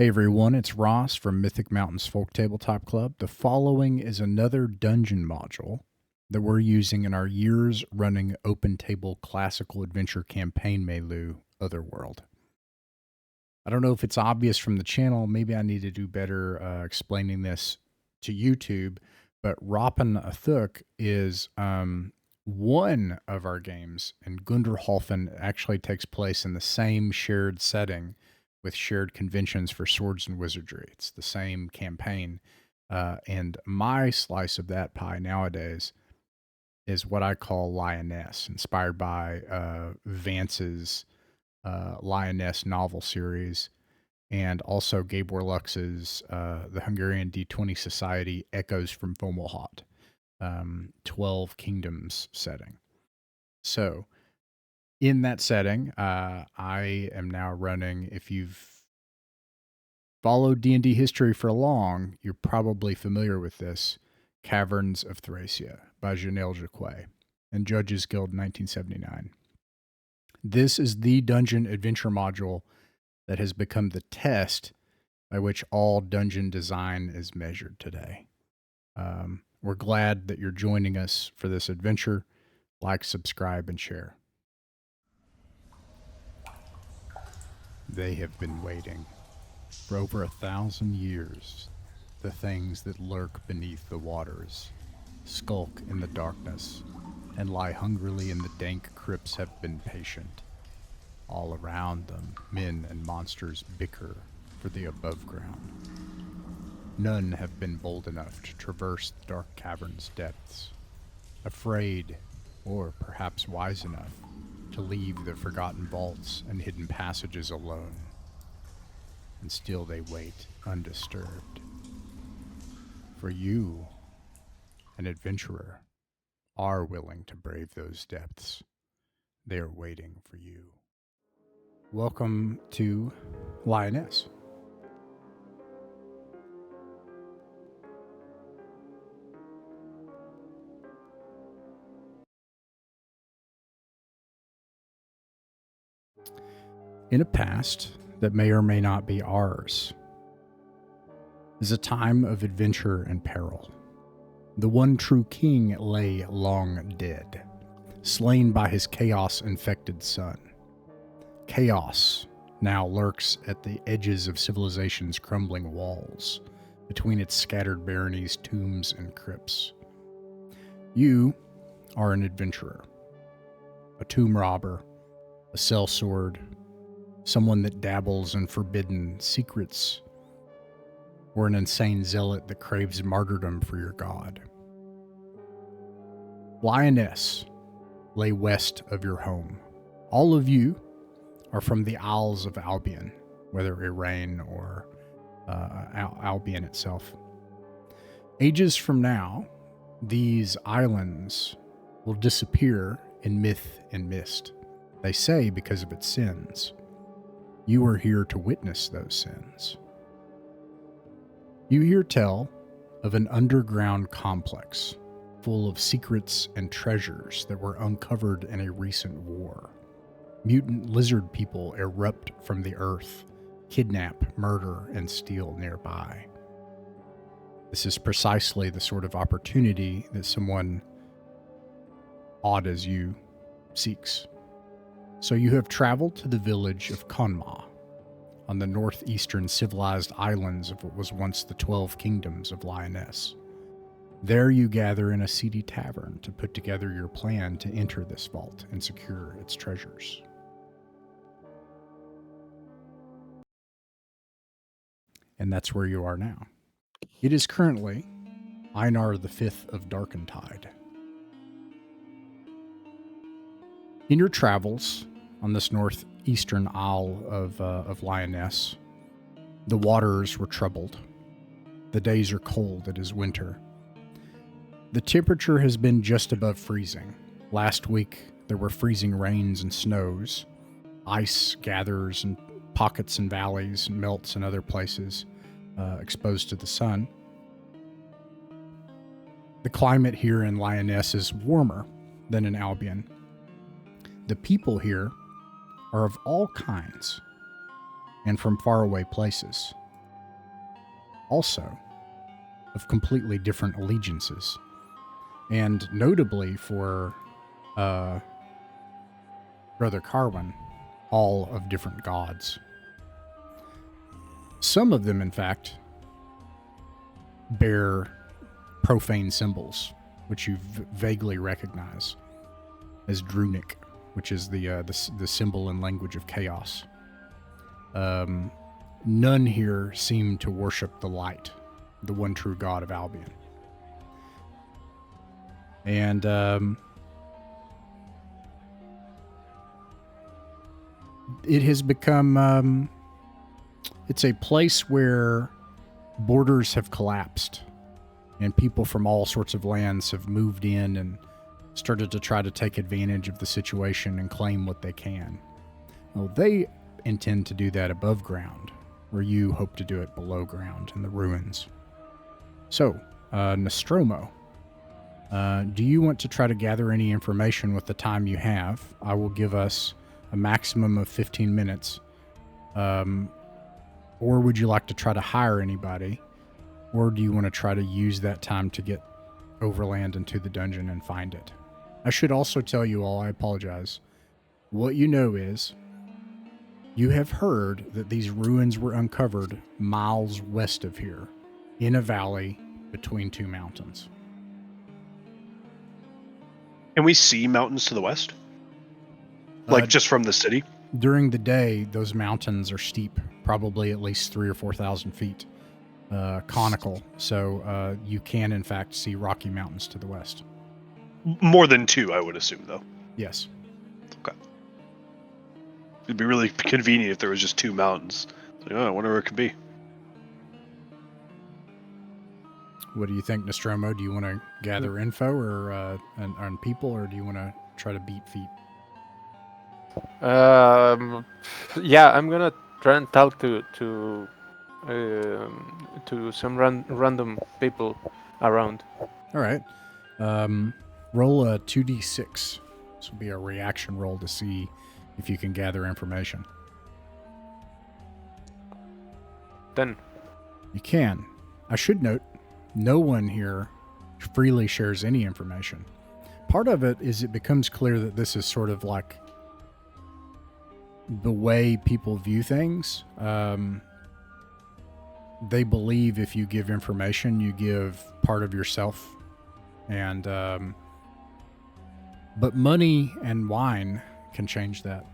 Hey everyone, it's Ross from Mythic Mountains Folk Tabletop Club. The following is another dungeon module that we're using in our years running open table classical adventure campaign 𝕬𝖚𝖋𝖍𝖗 Otherworld. I don't know if it's obvious from the channel. Maybe I need to do better explaining this to YouTube, but 𝕬𝖚𝖋𝖍𝖗 is one of our games, and Gunderhalfen actually takes place in the same shared setting with shared conventions for swords and wizardry. It's the same campaign. And my slice of that pie nowadays is what I call Lioness, inspired by Vance's Lioness novel series, and also Gábor Lux's the Hungarian D20 Society Echoes from Fomalhaut, 12 Kingdoms setting. So in that setting, I am now running, if you've followed D&D history for long, you're probably familiar with this, Caverns of Thracia by Janelle Jacquays and Judges Guild 1979. This is the dungeon adventure module that has become the test by which all dungeon design is measured today. We're glad that you're joining us for this adventure. Like, subscribe, and share. They have been waiting for over 1,000 years. The things that lurk beneath the waters, skulk in the darkness, and lie hungrily in the dank crypts have been patient. All around them, men and monsters bicker for the above ground. None have been bold enough to traverse the dark cavern's depths, afraid, or perhaps wise enough, to leave the forgotten vaults and hidden passages alone. And still they wait undisturbed. For you, an adventurer, are willing to brave those depths. They are waiting for you. Welcome to Lioness. In a past that may or may not be ours is a time of adventure and peril. The one true king lay long dead, slain by his chaos-infected son. Chaos now lurks at the edges of civilization's crumbling walls, between its scattered baronies, tombs, and crypts. You are an adventurer, a tomb robber, a sellsword, someone that dabbles in forbidden secrets, or an insane zealot that craves martyrdom for your god. Lioness lay west of your home. All of you are from the Isles of Albion, whether Irenae or Albion itself. Ages from now, these islands will disappear in myth and mist. They say because of its sins. You are here to witness those sins. You hear tell of an underground complex full of secrets and treasures that were uncovered in a recent war. Mutant lizard people erupt from the earth, kidnap, murder, and steal nearby. This is precisely the sort of opportunity that someone odd as you seeks. So you have traveled to the village of Conma, on the northeastern civilized islands of what was once the 12 Kingdoms of Lioness. There you gather in a seedy tavern to put together your plan to enter this vault and secure its treasures. And that's where you are now. It is currently Einar the 5th of Darkentide. In your travels on this northeastern isle of Lioness, the waters were troubled. The days are cold. It is winter. The temperature has been just above freezing. Last week, there were freezing rains and snows. Ice gathers in pockets and valleys and melts in other places exposed to the sun. The climate here in Lioness is warmer than in Albion. The people here are of all kinds and from faraway places. also of completely different allegiances. And notably for Brother Carwin, all of different gods. Some of them, in fact, bear profane symbols, which you vaguely recognize as 𝕬𝖚𝖋𝖍𝖆𝖗, which is the symbol and language of chaos. None here seem to worship the light, the one true God of Albion. And it has become, it's a place where borders have collapsed and people from all sorts of lands have moved in and started to try to take advantage of the situation and claim what they can. Well, they intend to do that above ground, where you hope to do it below ground in the ruins. So, Nostromo, do you want to try to gather any information with the time you have? I will give us a maximum of 15 minutes. Or would you like to try to hire anybody? Or do you want to try to use that time to get overland into the dungeon and find it? I should also tell you all, I apologize. What you know is, you have heard that these ruins were uncovered miles west of here, in a valley between two mountains. Can we see mountains to the west? Like just from the city? During the day, those mountains are steep, probably at least 3,000 or 4,000 feet, conical. So you can, in fact, see Rocky Mountains to the west. More than two, I would assume, though. Yes. Okay. It'd be really convenient if there was just two mountains. Like, I wonder where it could be. What do you think, Nostromo? Do you want to gather info or on people, or do you want to try to beat feet? Yeah, I'm gonna try and talk to some random people around. All right. Roll a 2d6. This will be a reaction roll to see if you can gather information. 10. You can. I should note, no one here freely shares any information. Part of it is it becomes clear that this is sort of like the way people view things. They believe if you give information, you give part of yourself. And but money and wine can change that.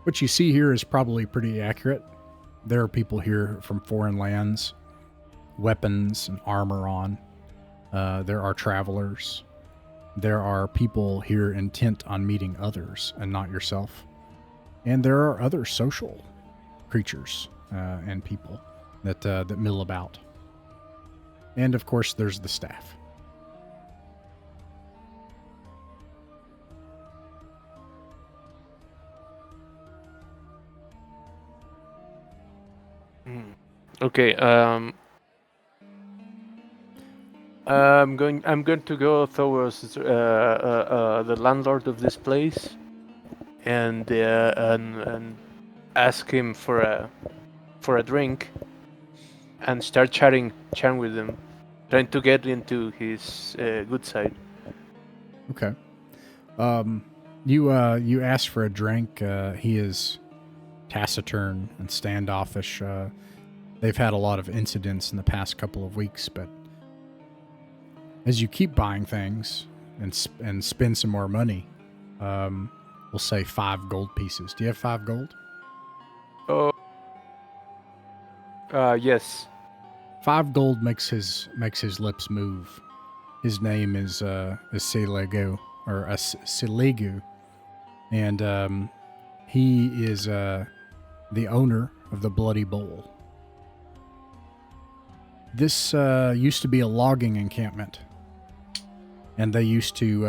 What you see here is probably pretty accurate. There are people here from foreign lands, weapons and armor on. There are travelers. There are people here intent on meeting others and not yourself. And there are other social creatures and people that mill about. And of course, there's the staff. Okay. I'm going to go towards the landlord of this place, and ask him for a drink, and start chatting with him, trying to get into his good side. Okay. You ask for a drink. He is taciturn and standoffish. They've had a lot of incidents in the past couple of weeks, but as you keep buying things and spend some more money, we'll say 5 gold pieces. Do you have 5 gold? Oh. Yes. 5 gold makes his lips move. His name is 𝕬𝖃𝖍𝖗𝖗, or 𝕬𝖃𝖍𝖗𝖃, and he is the owner of the Bloody Bowl. This used to be a logging encampment, and they used to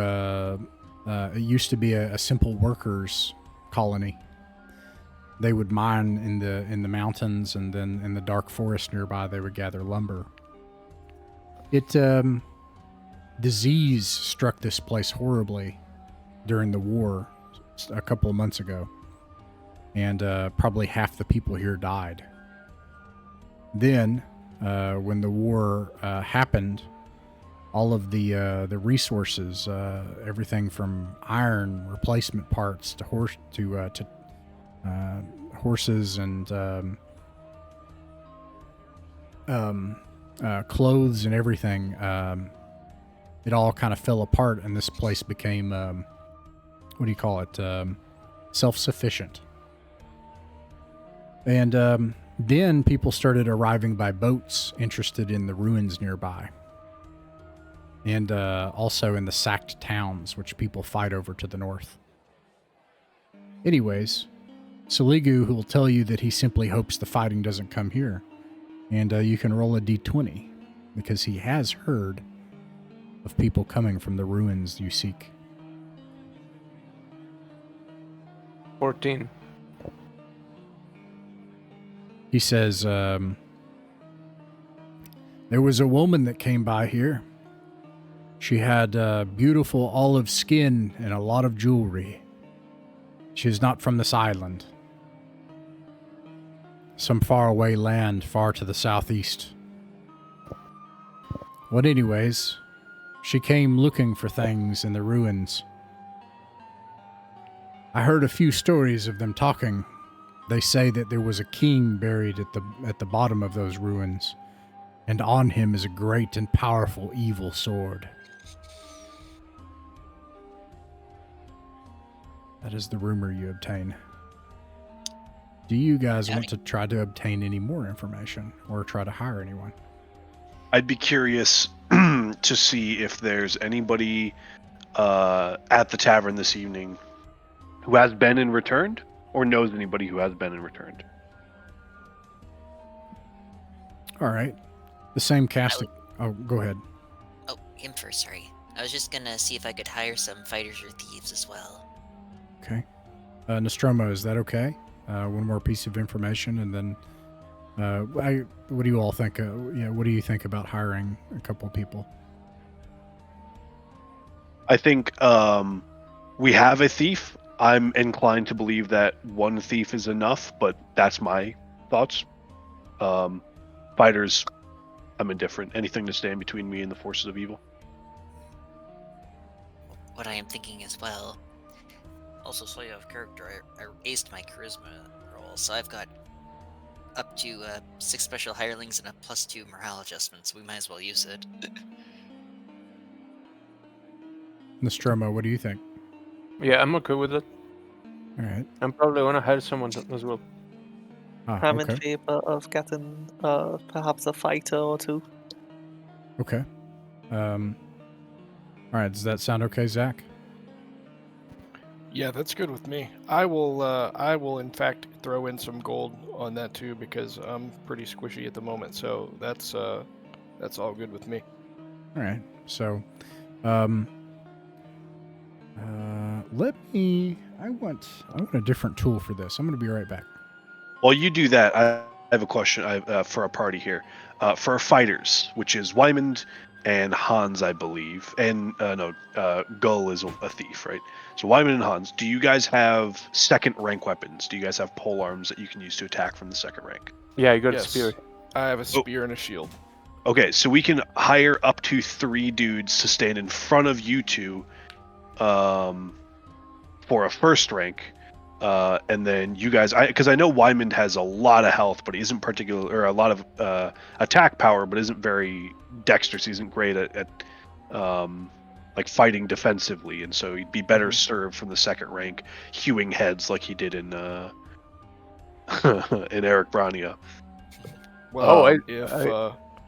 it used to be a simple workers' colony. They would mine in the mountains, and then in the dark forest nearby, they would gather lumber. Disease struck this place horribly during the war a couple of months ago, and probably half the people here died. Then, when the war happened, all of the resources, everything from iron replacement parts to horses and clothes and everything, it all kind of fell apart, and this place became what do you call it? Self-sufficient. And then people started arriving by boats, interested in the ruins nearby. And also in the sacked towns, which people fight over to the north. Anyways, 𝕬𝖚𝖋𝖍𝖈𝖐𝖊𝖗, who will tell you that he simply hopes the fighting doesn't come here. And you can roll a d20, because he has heard of people coming from the ruins you seek. 14. He says, there was a woman that came by here. She had beautiful olive skin and a lot of jewelry. She is not from this island. Some faraway land far to the southeast. Well, anyways, she came looking for things in the ruins. I heard a few stories of them talking. They say that there was a king buried at the bottom of those ruins, and on him is a great and powerful evil sword. That is the rumor you obtain. Do you guys want to try to obtain any more information or try to hire anyone? I'd be curious to see if there's anybody at the tavern this evening who has been and returned, or knows anybody who has been and returned. All right. The same cast. Oh, go ahead. Oh, him first, sorry. I was just gonna see if I could hire some fighters or thieves as well. Okay. Nostromo, is that okay? One more piece of information, and then what do you all think? What do you think about hiring a couple of people? I think we have a thief. I'm inclined to believe that one thief is enough, but that's my thoughts. Fighters, I'm indifferent. Anything to stand between me and the forces of evil. What I am thinking as well. Also, so you have character, I aced my charisma roll, so I've got up to 6 special hirelings and a +2 morale adjustment, so we might as well use it. Nostromo, what do you think? Yeah, I'm okay with it. All right. I'm probably gonna hire someone as well. I'm okay. in favor of getting perhaps a fighter or two. Okay. All right. Does that sound okay, Zach? Yeah, that's good with me. I will in fact throw in some gold on that too, because I'm pretty squishy at the moment. So that's all good with me. All right. So, I want a different tool for this. I'm going to be right back. While you do that, I have a question for our party here. For our fighters, which is Wymond and Hans, I believe. And Gull is a thief, right? So Wymond and Hans, do you guys have second rank weapons? Do you guys have pole arms that you can use to attack from the second rank? Yeah, you got Yes. a spear. I have a spear and a shield. Okay, so we can hire up to 3 dudes to stand in front of you two for a first rank. And then you guys, because I know Wymond has a lot of health, but he isn't or a lot of attack power, but isn't very dexterous. He isn't great at like fighting defensively, and so he'd be better served from the second rank, hewing heads like he did in in Eric Brania. Well,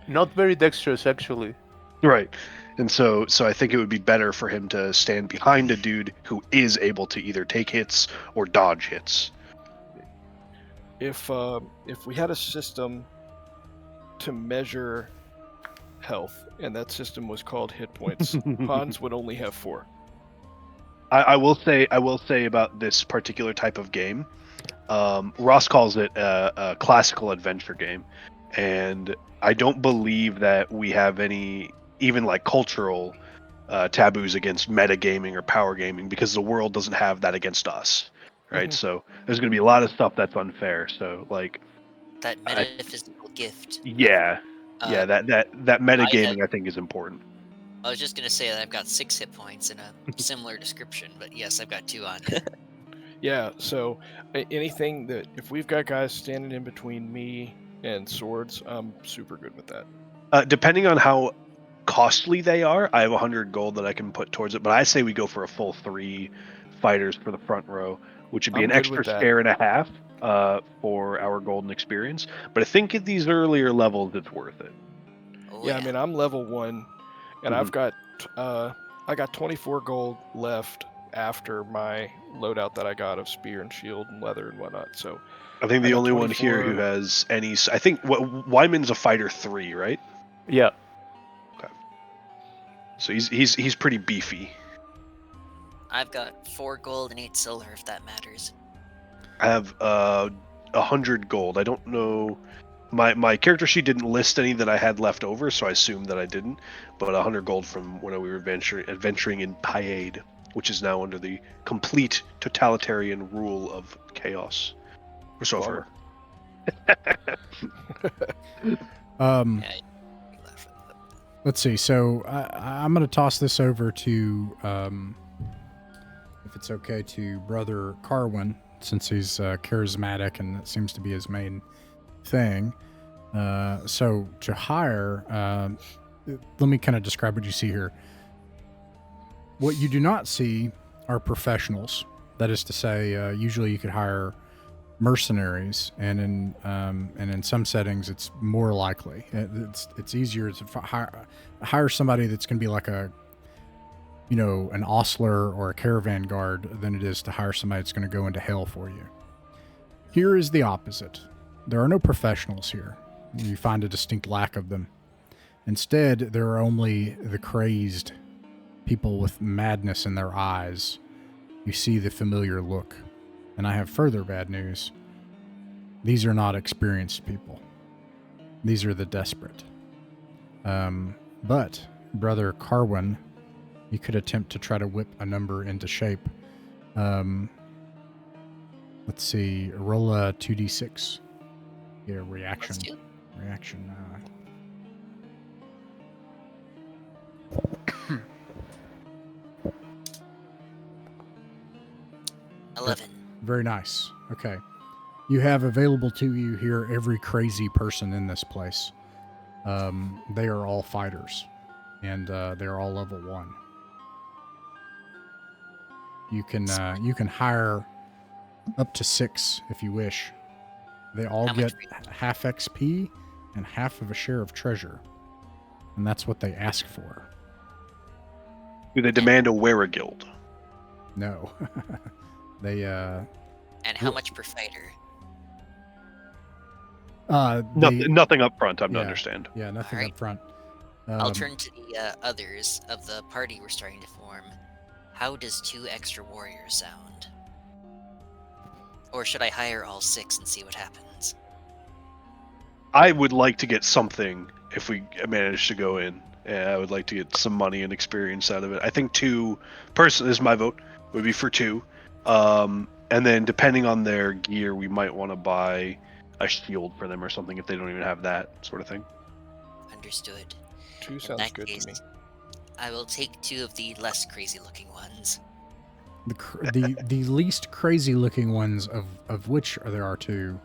Not very dexterous, actually. Right. And so I think it would be better for him to stand behind a dude who is able to either take hits or dodge hits. if we had a system to measure health, and that system was called hit points, Hans would only have 4. I will say about this particular type of game, Ross calls it a classical adventure game, and I don't believe that we have any even like cultural taboos against metagaming or power gaming, because the world doesn't have that against us, right? So there's going to be a lot of stuff that's unfair. So like that metaphysical gift. Yeah, Uh, that metagaming I think is important. I was just gonna say that I've got 6 hit points in a similar description, but yes, I've got 2 on it. Yeah, so anything that if we've got guys standing in between me and swords, I'm super good with that. Depending on how costly they are, I have 100 gold that I can put towards it. But I say we go for a full 3 fighters for the front row, which would be I'm an good extra with that. spare and a half for our golden experience. But I think at these earlier levels, it's worth it. Oh, Yeah, I mean I'm level 1, and I've got I got 24 gold left after my loadout that I got of spear and shield and leather and whatnot. So I think I the got only one here 24. who has any. I think Wyman's a fighter 3, right? Yeah. So he's pretty beefy. I've got 4 gold and 8 silver, if that matters. I have 100 gold. I don't know. My character sheet didn't list any that I had left over, so I assumed that I didn't. But 100 gold from when we were adventuring in Pyade, which is now under the complete totalitarian rule of chaos. Or so I've heard. Yeah, you left with them. Let's see. So I'm going to toss this over to, if it's okay, to Brother Carwin, since he's charismatic and that seems to be his main thing. So to hire, let me kind of describe what you see here. What you do not see are professionals. That is to say, usually you could hire mercenaries, and in some settings, it's more likely. It's easier to hire somebody that's going to be like an ostler or a caravan guard than it is to hire somebody that's going to go into hell for you. Here is the opposite. There are no professionals here. You find a distinct lack of them. Instead, there are only the crazed, people with madness in their eyes. You see the familiar look. And I have further bad news. These are not experienced people. These are the desperate. But, Brother Carwin, you could attempt to try to whip a number into shape. Let's see. Roll a 2d6. Get a reaction. Let's do it. Reaction. 11. Very nice. Okay. You have available to you here every crazy person in this place. They are all fighters, and they're all level 1. You can hire up to 6 if you wish. They all How get much half XP and half of a share of treasure, and that's what they ask for. Do they demand a wear a guild? No, they. And how much per fighter? Nothing up front. I'm to understand. Yeah, nothing Alright. up front. I'll turn to the others of the party we're starting to form. How does 2 extra warriors sound? Or should I hire all 6 and see what happens? I would like to get something if we manage to go in. I would like to get some money and experience out of it. I think 2, personally, this is my vote, would be for 2. And then depending on their gear, we might want to buy a shield for them or something if they don't even have that sort of thing. Understood. 2 In sounds that good case, to me. I will take 2 of the less crazy looking ones. The least crazy looking ones, of which there are 2,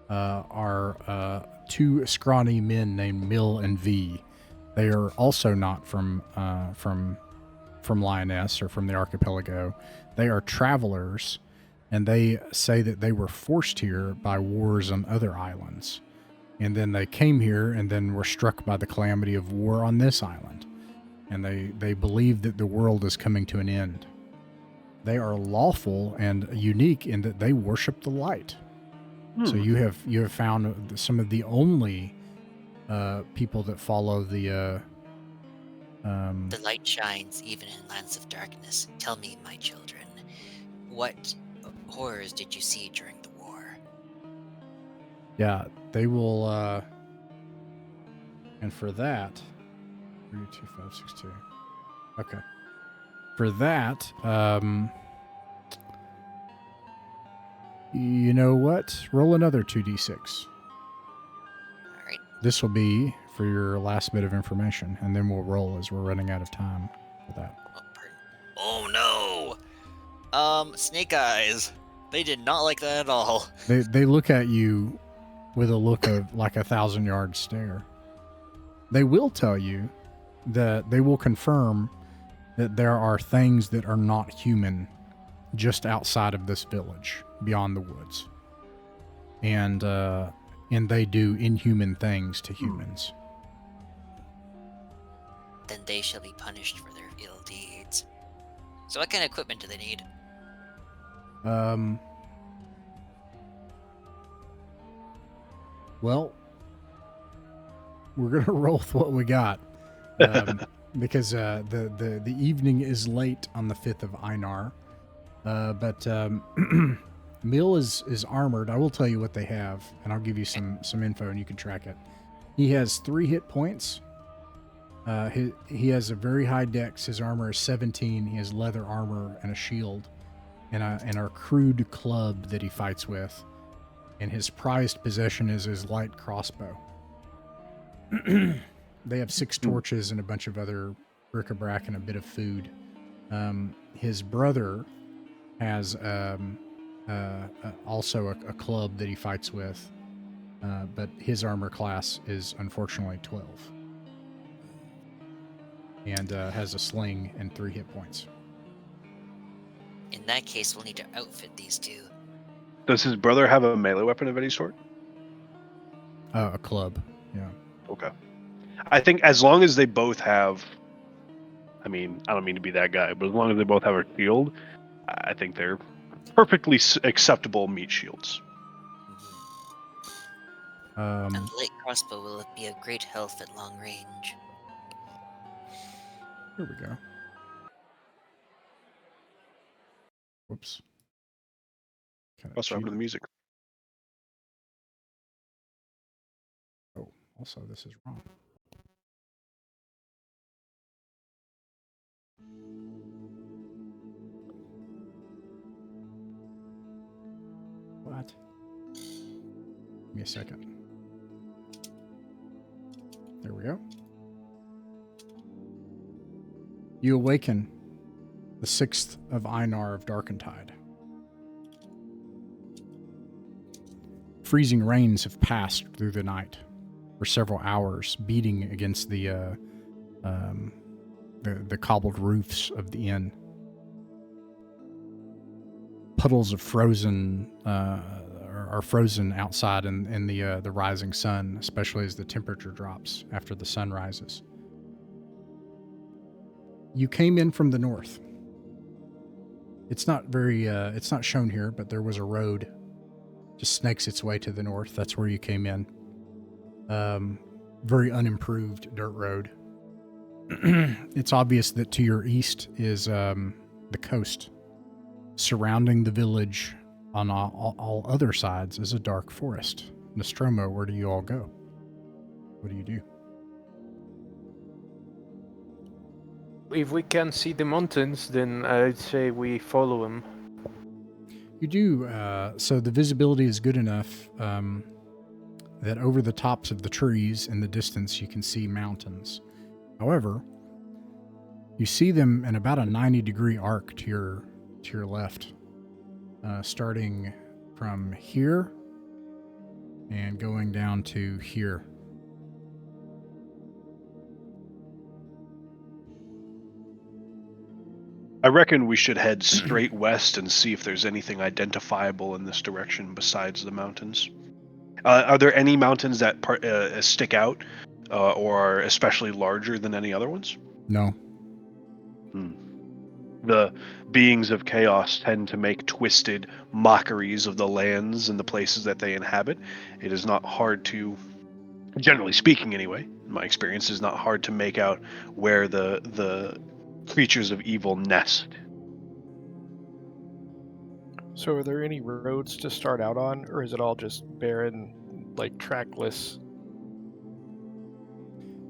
are 2 scrawny men named Mill and V. They are also not from Lioness or from the archipelago. They are travelers, and they say that they were forced here by wars on other islands. And then they came here and then were struck by the calamity of war on this island. And they believe that the world is coming to an end. They are lawful and unique in that they worship the light. So you have found some of the only people that follow the light shines even in lands of darkness. Tell me, my children, what horrors did you see during the war? Yeah, they will. And for that, 3, 2, 5, 6, 2. Okay. For that, you know what? Roll another 2d6. this will be for your last bit of information, and then we'll roll as we're running out of time for that. Oh, pardon. Oh no! Snake Eyes. They did not like that at all. They look at you with a look of like a 1,000-yard stare. They will tell you that they will confirm that there are things that are not human just outside of this village, beyond the woods. And they do inhuman things to humans. Then they shall be punished for their ill deeds. So what kind of equipment do they need? Well, we're gonna roll with what we got, because the evening is late on the 5th of Einar, but Mill is armored. I will tell you what they have, and I'll give you some info, and you can track it. He has 3 hit points. He has a very high dex. His armor is 17. He has leather armor and a shield, and a crude club that he fights with. And his prized possession is his light crossbow. They have 6 torches and a bunch of other bric-a-brac and a bit of food. His brother has also a club that he fights with, but his armor class is unfortunately 12. And has a sling and 3 hit points. In that case, we'll need to outfit these two. Does his brother have a melee weapon of any sort? A club, yeah. Okay. I think as long as they both have, I mean, I don't mean to be that guy, but as long as they both have a shield, I think they're perfectly acceptable meat shields. And the light crossbow will be of great help at long range. Here we go. Whoops. Also, after the music. Oh, also, this is wrong. What? Give me a second. There we go. You awaken the 6th of Einar of Darkentide. Freezing rains have passed through the night for several hours, beating against the cobbled roofs of the inn. Puddles of frozen are frozen outside in the rising sun, especially as the temperature drops after the sun rises. You came in from the north. It's not it's not shown here, but there was a road just snakes its way to the north. That's where you came in. Very unimproved dirt road. It's obvious that to your east is the coast. Surrounding the village on all other sides is a dark forest. Nostromo, where do you all go? What do you do? If we can see the mountains, then I'd say we follow them. You do. So the visibility is good enough that over the tops of the trees in the distance you can see mountains. However, you see them in about a 90-degree arc to your left, starting from here and going down to here. I reckon we should head straight west and see if there's anything identifiable in this direction besides the mountains. Are there any mountains that stick out or are especially larger than any other ones? No. The beings of chaos tend to make twisted mockeries of the lands and the places that they inhabit. It is not hard to, generally speaking anyway, in my experience, is not hard to make out where the creatures of evil nest. So are there any roads to start out on, or is it all just barren, like trackless?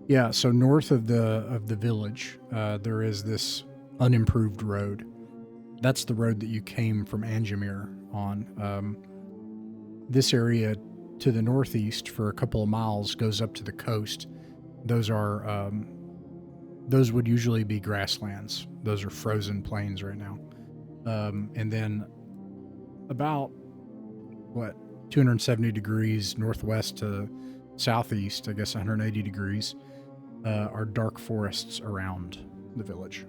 Yeah, so north of the village, there is this unimproved road. That's the road that you came from Angemir on. This area to the northeast for a couple of miles goes up to the coast. Those would usually be grasslands. Those are frozen plains right now. And then about 270 degrees northwest to southeast, I guess 180 degrees, are dark forests around the village.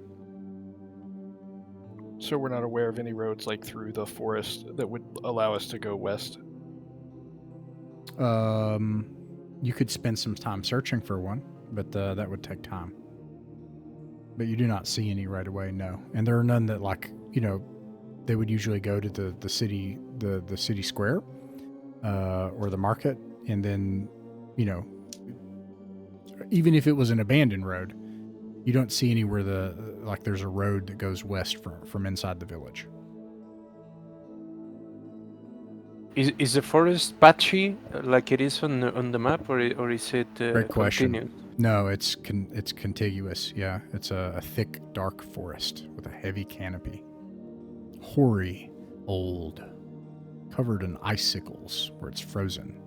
So we're not aware of any roads like through the forest that would allow us to go west. You could spend some time searching for one, but that would take time. But you do not see any right away, no. And there are none that, they would usually go to the city, the city square, or the market, and then, even if it was an abandoned road, you don't see anywhere there's a road that goes west from inside the village. Is the forest patchy like it is on the map, or is it Great question. continuous? No, it's contiguous. Yeah, it's a thick, dark forest with a heavy canopy. Hoary, old, covered in icicles where it's frozen.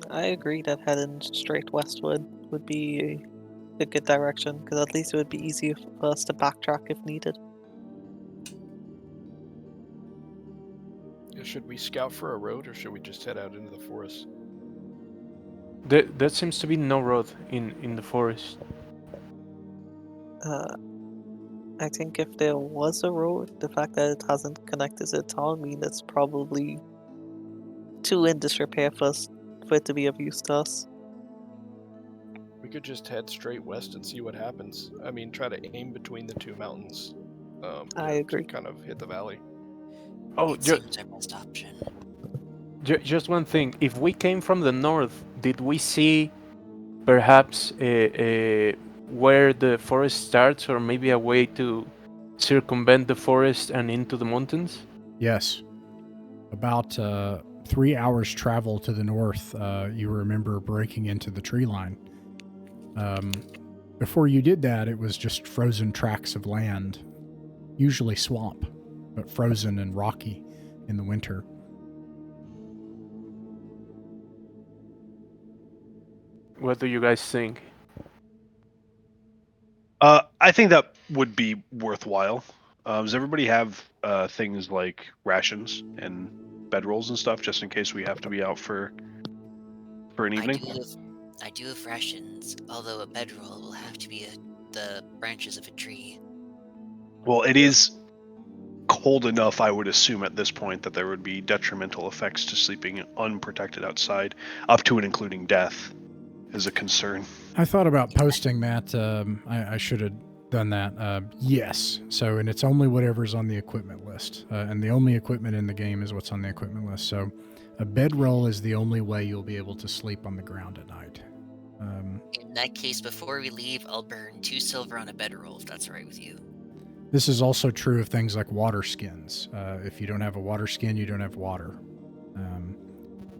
I agree that heading straight westward would be a good direction, because at least it would be easy for us to backtrack if needed. Should we scout for a road, or should we just head out into the forest? There seems to be no road in the forest. I think if there was a road, the fact that it hasn't connected to the town means it's probably too in disrepair for it to be of use to us. We could just head straight west and see what happens. I mean, try to aim between the two mountains. I agree. To kind of hit the valley. Oh, It seems our best option. just one thing. If we came from the north, did we see perhaps where the forest starts, or maybe a way to circumvent the forest and into the mountains? Yes. About 3 hours travel to the north, you remember breaking into the tree line. Before you did that, it was just frozen tracts of land, usually swamp, but frozen and rocky in the winter. What do you guys think? I think that would be worthwhile. Does everybody have things like rations and bedrolls and stuff, just in case we have to be out for an evening? I do have rations, although a bedroll will have to be the branches of a tree. Well, it is cold enough, I would assume, at this point that there would be detrimental effects to sleeping unprotected outside, up to and including death, is a concern. I thought about posting that. I should have done that. Yes. So, and it's only whatever's on the equipment list. And the only equipment in the game is what's on the equipment list. So a bedroll is the only way you'll be able to sleep on the ground at night. In that case, before we leave, I'll burn 2 silver on a bedroll, if that's all right with you. This is also true of things like water skins. If you don't have a water skin, you don't have water.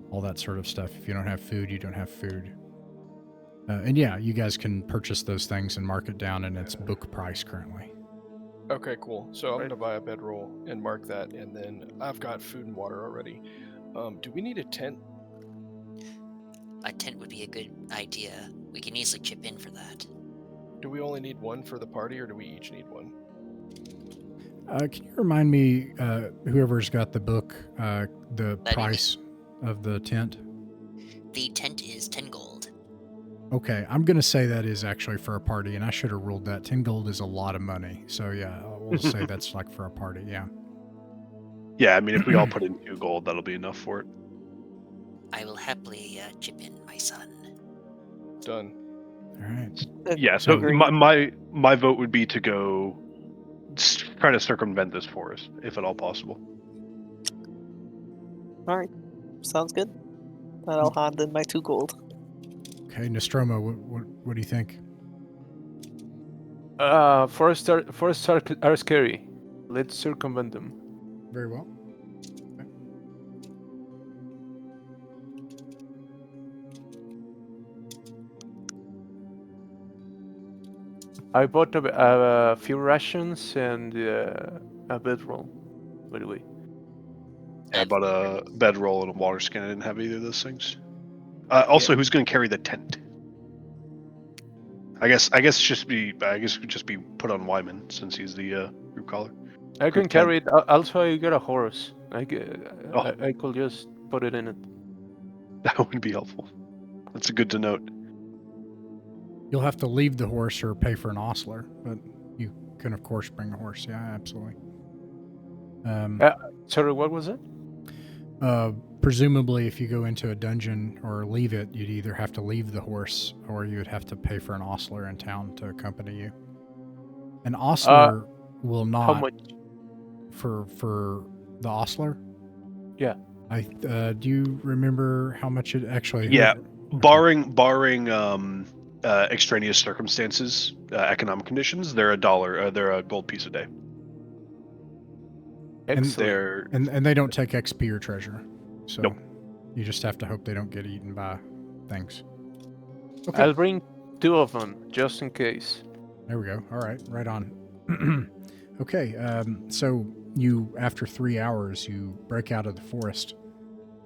All that sort of stuff. If you don't have food, you don't have food. And yeah, you guys can purchase those things and mark it down, and it's book price currently. Okay, cool. So I'm going to buy a bedroll and mark that, and then I've got food and water already. Do we need a tent? A tent would be a good idea. We can easily chip in for that. Do we only need one for the party, or do we each need one? Can you remind me, whoever's got the book, the That price of the tent? The tent is 10 gold. Okay, I'm going to say that is actually for a party, and I should have ruled that. 10 gold is a lot of money. So yeah, we'll say that's like for a party, yeah. Yeah, I mean, if we all put in 2 gold, that'll be enough for it. I will happily chip in, my son. Done. All right. Yeah, so Agreed. my vote would be to go try to circumvent this forest, if at all possible. Alright, sounds good. And I'll hand in my 2 gold. Okay, Nostromo, what do you think? Forests are scary. Let's circumvent them. Very well. Okay. I bought a few rations and a bedroll, by the way. Yeah, I bought a bedroll and a water skin. I didn't have either of those things. Also, who's going to carry the tent? I guess it should just be put on Wyman since he's the group caller. I can Group carry it. Also, I got a horse. I Oh. could just put it in it. That would be helpful. That's a good to note. You'll have to leave the horse or pay for an ostler, but you can, of course, bring a horse. Yeah, absolutely. Sorry, what was it? Presumably, if you go into a dungeon or leave it, you'd either have to leave the horse or you'd have to pay for an ostler in town to accompany you. An ostler will not. How much? For the ostler? Yeah. Do you remember how much it actually? Yeah, barring extraneous circumstances, economic conditions, they're $1. They're a gold piece a day. Excellent. And they don't take XP or treasure, so Nope. you just have to hope they don't get eaten by things. Okay. I'll bring 2 of them just in case. There we go. All right, right on. Okay, so you, after 3 hours, you break out of the forest.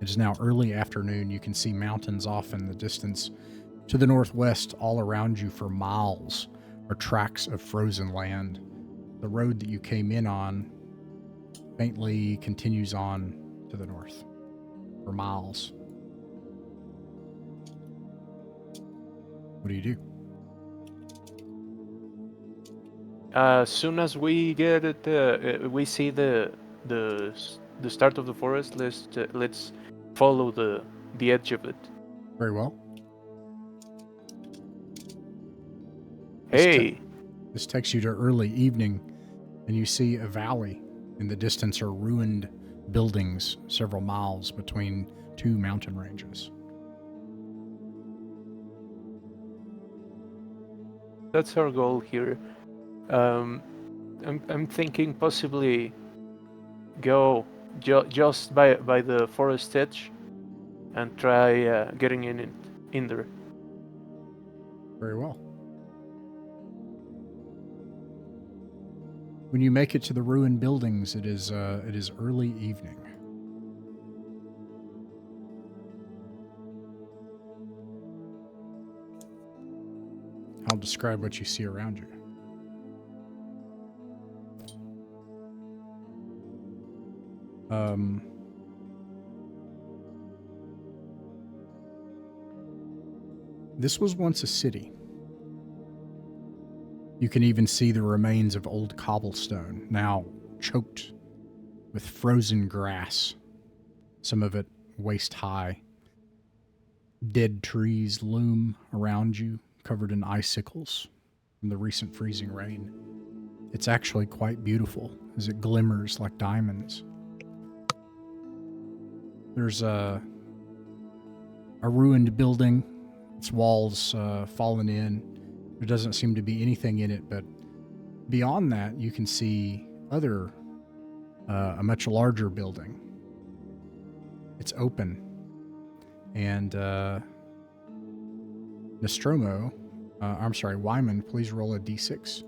It is now early afternoon. You can see mountains off in the distance. To the northwest, all around you for miles, are tracts of frozen land. The road that you came in on faintly continues on to the north for miles. What do you do? As soon as we get it, we see the start of the forest. Let's follow the edge of it. Very well. Hey, This takes you to early evening, and you see a valley. In the distance are ruined buildings several miles between 2 mountain ranges. that's our goal here. I'm thinking possibly go just by the forest edge and try getting in there. Very well. When you make it to the ruined buildings, it is early evening. I'll describe what you see around you. This was once a city. You can even see the remains of old cobblestone, now choked with frozen grass, some of it waist high. Dead trees loom around you, covered in icicles from the recent freezing rain. It's actually quite beautiful as it glimmers like diamonds. There's a ruined building, its walls fallen in. There doesn't seem to be anything in it, but beyond that, you can see a much larger building. It's open, and Wyman, please roll a d6.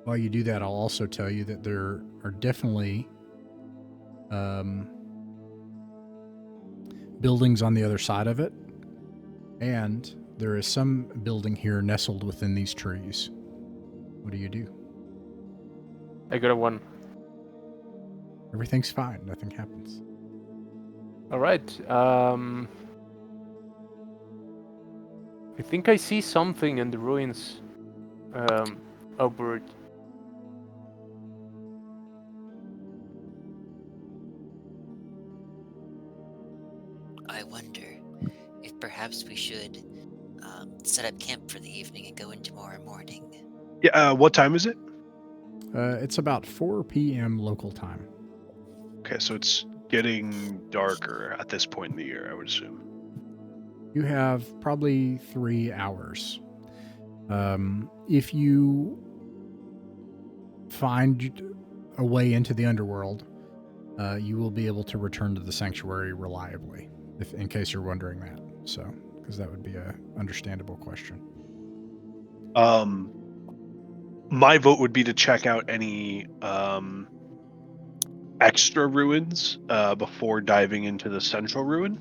While you do that, I'll also tell you that there are definitely buildings on the other side of it, and there is some building here nestled within these trees. What do you do? I got a 1. Everything's fine. Nothing happens. All right. I think I see something in the ruins upward. I wonder if perhaps we should set up camp for the evening and go in tomorrow morning. Yeah. What time is it? It's about 4 p.m. local time. Okay, so it's getting darker at this point in the year, I would assume. You have probably 3 hours. If you find a way into the underworld, you will be able to return to the sanctuary reliably, in case you're wondering that. So, because that would be a understandable question. My vote would be to check out any extra ruins before diving into the central ruin,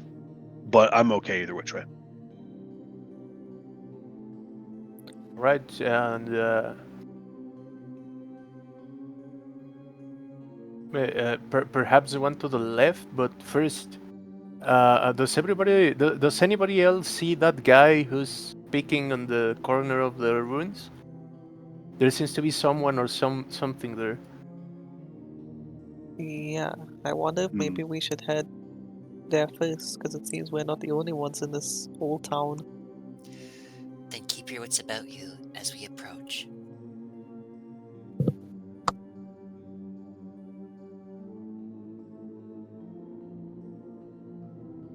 but I'm okay either which way. Right, and perhaps the one to the left. But first, does anybody else see that guy who's speaking on the corner of the ruins? There seems to be someone or something there. Yeah, I wonder if maybe we should head there first, because it seems we're not the only ones in this whole town. Then keep your wits about you as we approach.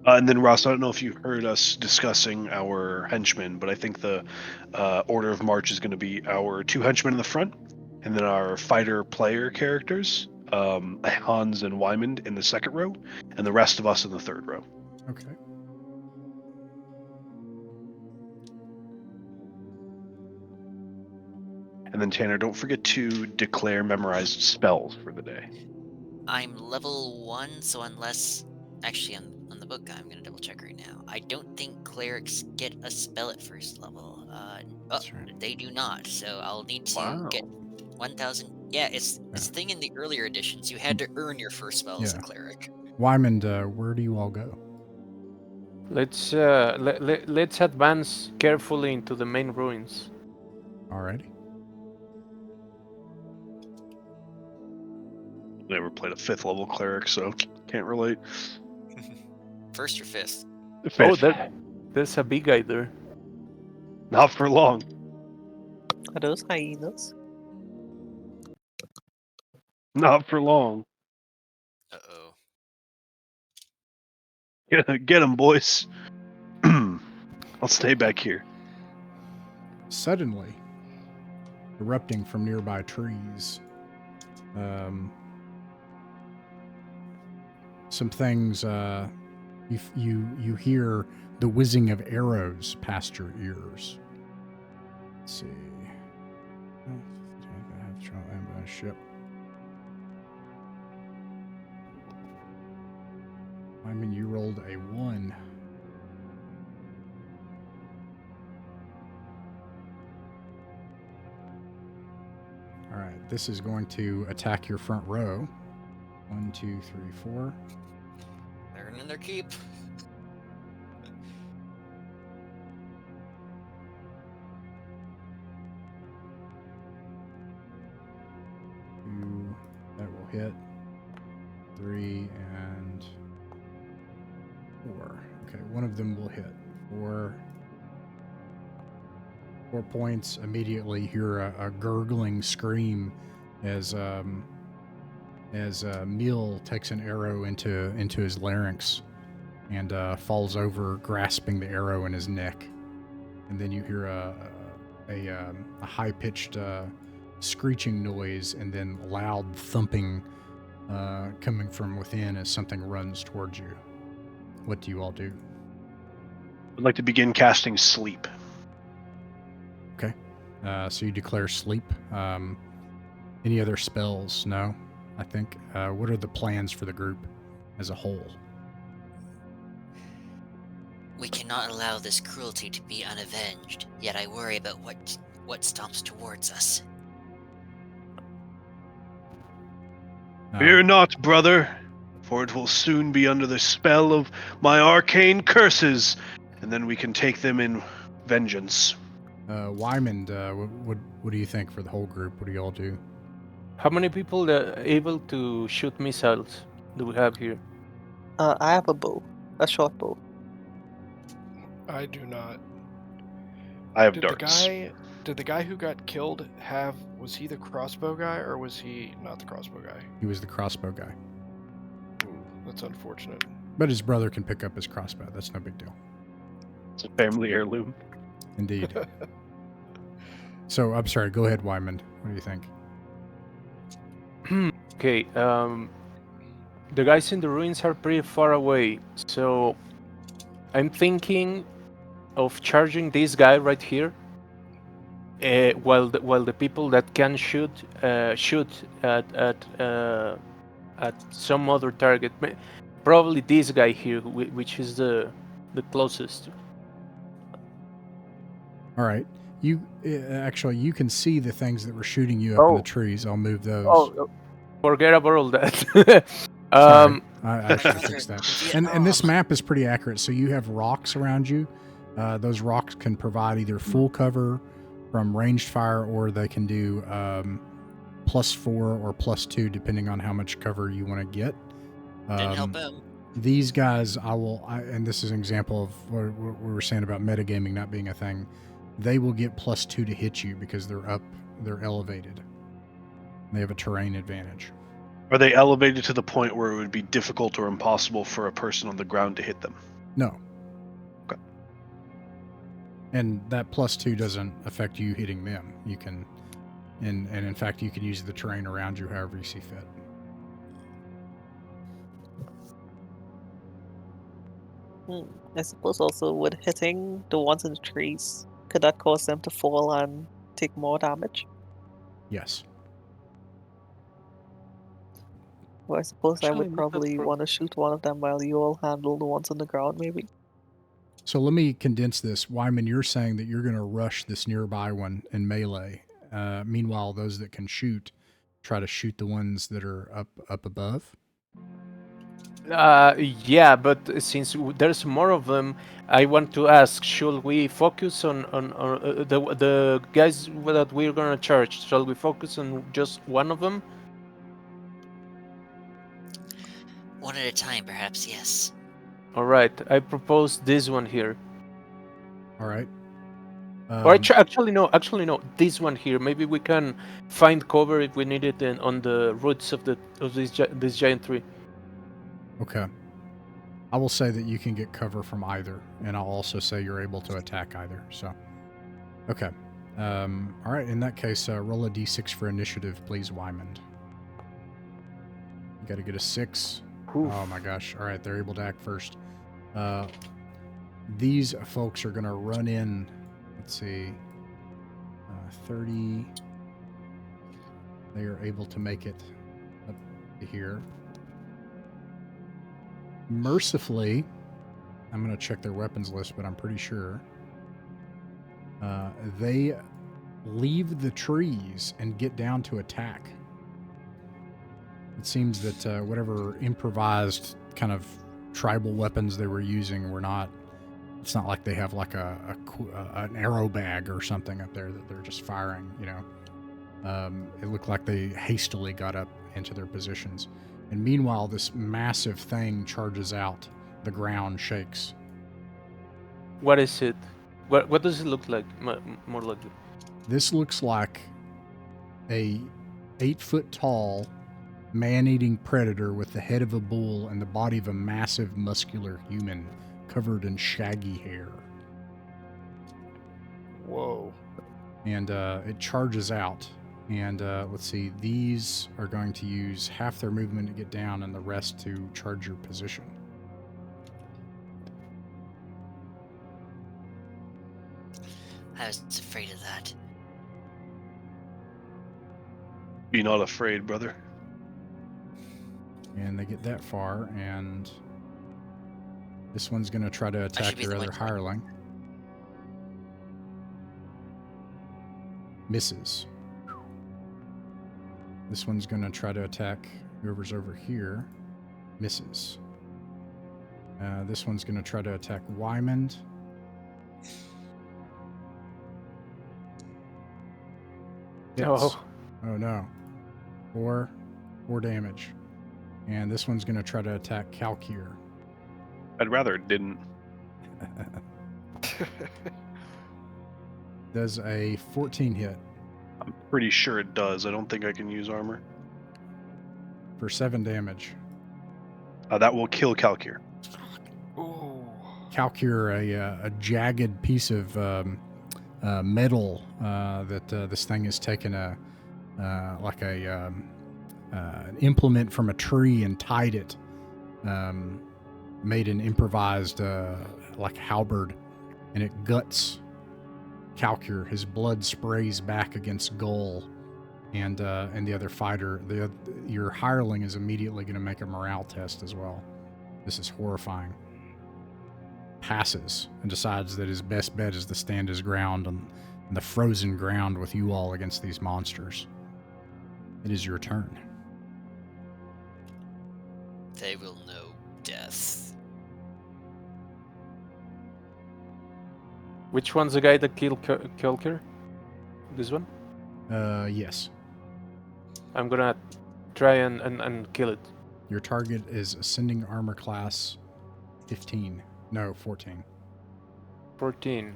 And then Ross, I don't know if you heard us discussing our henchmen, but I think the order of march is going to be our 2 henchmen in the front, and then our fighter player characters, Hans and Wymond in the second row, and the rest of us in the third row. Okay. And then Tanner, don't forget to declare memorized spells for the day. I'm level 1, so unless... Actually, on the book, I'm going to double check right now. I don't think clerics get a spell at first level. That's right. They do not, so I'll need to get 1,000... Yeah, it's a thing in the earlier editions. You had to earn your first spell as a cleric. Wymond, where do you all go? Let's let's advance carefully into the main ruins. Alrighty. Never played a 5th level cleric, so can't relate. First or 5th? Oh, there's a big guy there. Not for long. Are those hyenas? Not for long. Uh-oh. Get him, boys. I'll stay back here. Suddenly, erupting from nearby trees, some things, you hear the whizzing of arrows past your ears. Let's see. Ship. I mean, you rolled a 1. All right, this is going to attack your front row. 1, 2, 3, 4. They're in their keep. Two, that will hit. 3 and 4. Okay, one of them will hit. 4 points. Immediately hear a gurgling scream as 𝕬𝖚𝖋𝖍𝖵𝖗 takes an arrow into his larynx and falls over, grasping the arrow in his neck. And then you hear a high-pitched screeching noise, and then loud thumping coming from within as something runs towards you. What do you all do? I'd like to begin casting sleep. Okay. So you declare sleep. Any other spells? No, I think. What are the plans for the group as a whole? We cannot allow this cruelty to be unavenged, yet I worry about what stomps towards us. Fear not, brother, for it will soon be under the spell of my arcane curses, and then we can take them in vengeance. Wymond, what do you think for the whole group? What do you all do? How many people are able to shoot missiles do we have here? I have a bow, a short bow. I do not. I have Did darts. Did the guy who got killed was he the crossbow guy, or was he not the crossbow guy? He was the crossbow guy. Ooh, that's unfortunate. But his brother can pick up his crossbow. That's no big deal. It's a family heirloom. Indeed. So, I'm sorry. Go ahead, Wymond. What do you think? Okay, the guys in the ruins are pretty far away, so I'm thinking of charging this guy right here. while the people that can shoot at some other target. Probably this guy here, which is the closest. All right. You actually you can see the things that were shooting you up in the trees. I'll move those. Oh, forget about all that. Sorry, I should brother, fix that. in And this Vietnam. map is pretty accurate. So you have rocks around you. Those rocks can provide either full cover from ranged fire, or they can do +4 or +2 depending on how much cover you want to get. Didn't help him. These guys, and this is an example of what we were saying about metagaming not being a thing. They will get +2 to hit you because they're elevated. They have a terrain advantage. Are they elevated to the point where it would be difficult or impossible for a person on the ground to hit them? No. Okay. And that +2 doesn't affect you hitting them. You can, and in fact, you can use the terrain around you however you see fit. I suppose also with hitting the ones in the trees, could that cause them to fall and take more damage? Yes. Well, I suppose I Actually, would not probably for- want to shoot one of them while you all handle the ones on the ground, maybe. So let me condense this. Wyman, you're saying that you're going to rush this nearby one in melee. Meanwhile, those that can shoot, try to shoot the ones that are up above. Yeah, but since there's more of them, I want to ask: should we focus on the guys that we're gonna charge? Shall we focus on just one of them? One at a time, perhaps, yes. All right, I propose this one here. All right. Or actually no, this one here. Maybe we can find cover if we need it on the roots of this giant tree. Okay. I will say that you can get cover from either, and I'll also say you're able to attack either. So, okay. All right. In that case, roll a d6 for initiative, please, Wyman. You got to get a 6. Oof. Oh my gosh! All right, they're able to act first. These folks are gonna run in. Let's see. 30. They are able to make it up to here. Mercifully, I'm going to check their weapons list, but I'm pretty sure they leave the trees and get down to attack. It seems that whatever improvised kind of tribal weapons they were using were not. It's not like they have like an arrow bag or something up there that they're just firing. You know, it looked like they hastily got up into their positions. And meanwhile, this massive thing charges out. The ground shakes. What is it? What does it look like? More likely. This looks like a 8-foot-tall, man-eating predator with the head of a bull and the body of a massive, muscular human covered in shaggy hair. Whoa. And it charges out. And let's see, these are going to use half their movement to get down and the rest to charge your position. I was afraid of that. Be not afraid, brother. And they get that far, and this one's going to try to attack should be your the other one to- hireling. Misses. This one's going to try to attack whoever's over here. Misses. This one's going to try to attack Wyman. Hits. Oh no. 4 damage. And this one's going to try to attack Calkier. I'd rather it didn't. Does a 14 hit I'm pretty sure it does. I don't think I can use armor. for 7 damage. That will kill Calkier. Ooh. Calkier, a jagged piece of metal that this thing has taken like an implement from a tree and tied it. Made an improvised like halberd, and it guts Calcure. His blood sprays back against Goal and the other fighter. Your hireling is immediately going to make a morale test as well. This is horrifying. Passes and decides that his best bet is to stand his ground on the frozen ground with you all against these monsters. It is your turn. They will know death. Which one's the guy that killed Kelker? This one? Yes. I'm gonna try and kill it. Your target is Ascending Armor Class 15. No, 14. 14.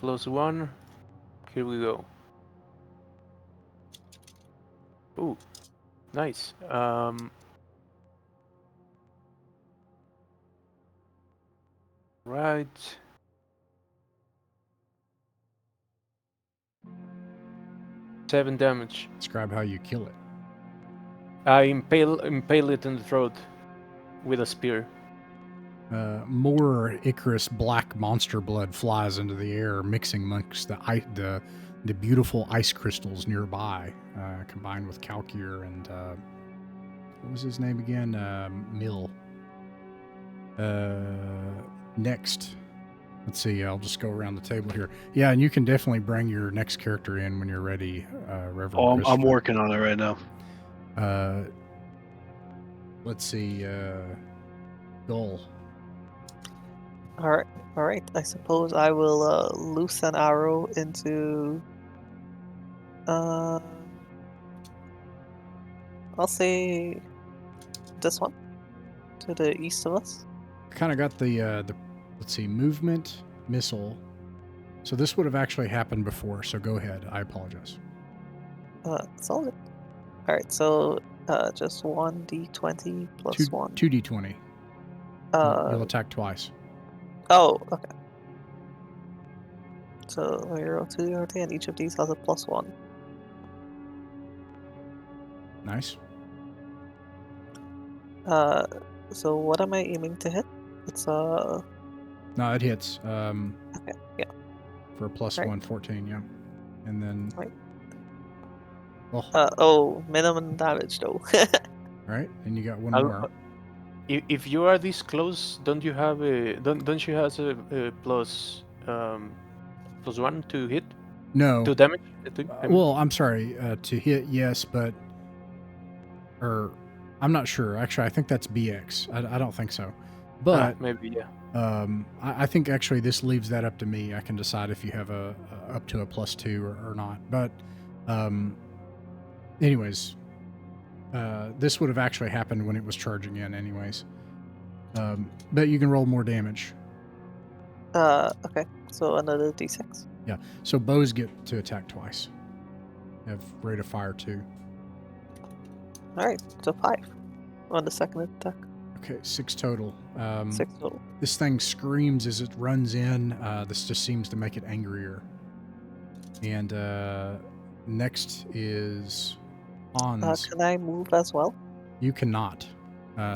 +1. Here we go. Ooh, nice. Right. Seven damage. Describe how you kill it. I impale it in the throat with a spear. More Icarus black monster blood flies into the air, mixing amongst the beautiful ice crystals nearby, combined with Calcure and what was his name again? Mill. Next, let's see. I'll just go around the table here. Yeah, and you can definitely bring your next character in when you're ready, Reverend. Oh, I'm Christopher. working on it right now. Let's see. Goal. All right. I suppose I will loose an arrow into. I'll say this one to the east of us. Kind of got the let's see, movement, missile. So this would have actually happened before. So go ahead. I apologize. It's all good. All right, so just 1d20 plus 1. 2d20. You'll attack twice. Oh, okay. So we roll 2d20, and each of these has a +1. Nice. So what am I aiming to hit? It's No, it hits. Okay, yeah. For a plus Right. 1, 14, yeah. And then. Right. Oh, Minimum damage though. right. And you got one I'll- more. If you are this close, don't you have a don't you have a +1 to hit No. to damage? I think. I mean, Well, I'm sorry. To hit, yes, but. Or. I'm not sure. Actually, I think that's BX. I don't think so. But. maybe yeah. I think actually this leaves that up to me. I can decide if you have a up to a +2 or not. But, anyways, this would have actually happened when it was charging in, anyways. But you can roll more damage. Okay. So another d6. Yeah. So bows get to attack twice. You have rate of fire 2. All right. So 5 on the second attack. Okay, 6 total. 6 total. This thing screams as it runs in. This just seems to make it angrier. And next is Hans. Can I move as well? You cannot.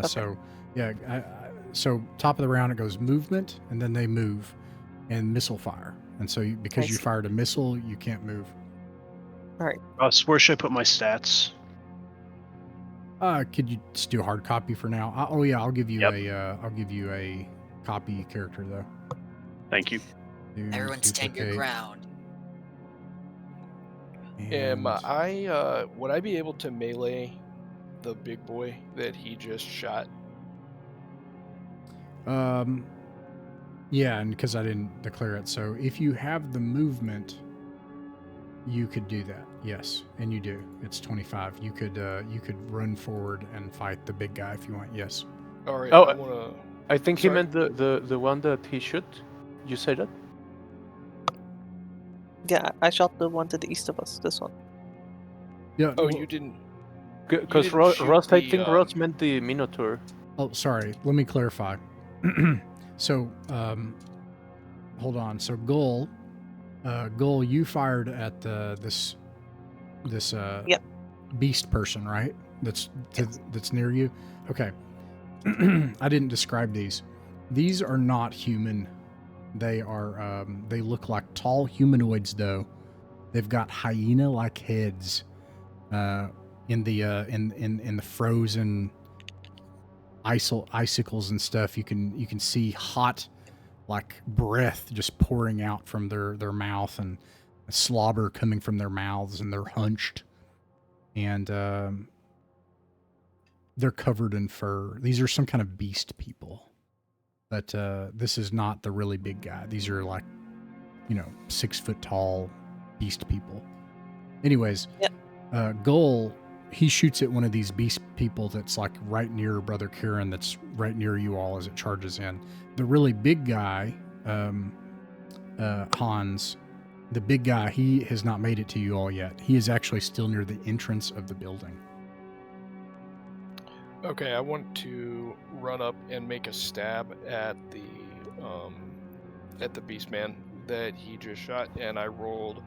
So, yeah. So top of the round, it goes movement, and then they move, and missile fire. And so because you see. fired a missile, you can't move. All right. Where should I put my stats? Could you just do a hard copy for now? Oh yeah, I'll give you Yep. I'll give you a copy character though. Thank you. Everyone stand your duplicate, ground. and- Would I be able to melee the big boy that he just shot? Yeah, and because I didn't declare it, so if you have the movement, you could do that. Yes, and you do. It's 25. You could run forward and fight the big guy if you want. Yes. All right. Oh, I wanna. I think he Sorry. meant the one that he shoot. You said that? Yeah, I shot the one to the east of us. This one. Yeah. Oh, well- you didn't. Because didn't Ross, shoot I the, think Ross meant the Minotaur. Oh, sorry. Let me clarify. So, hold on. So, Goal, you fired at this Yep. beast person, right? That's near you. Okay. I didn't describe these. These are not human They are they look like tall humanoids though. They've got hyena-like heads in the frozen icicles and stuff. You can see hot like breath just pouring out from their mouth and slobber coming from their mouths, and they're hunched and they're covered in fur. These are some kind of beast people. But this is not the really big guy. These are like, 6 foot tall beast people. Anyways, Yep. Gull, he shoots at one of these beast people that's like right near Brother Kieran, that's right near you all as it charges in. The really big guy, Hans, the big guy, he has not made it to you all yet. He is actually still near the entrance of the building. Okay, I want to run up and make a stab at the beastman that he just shot, and I rolled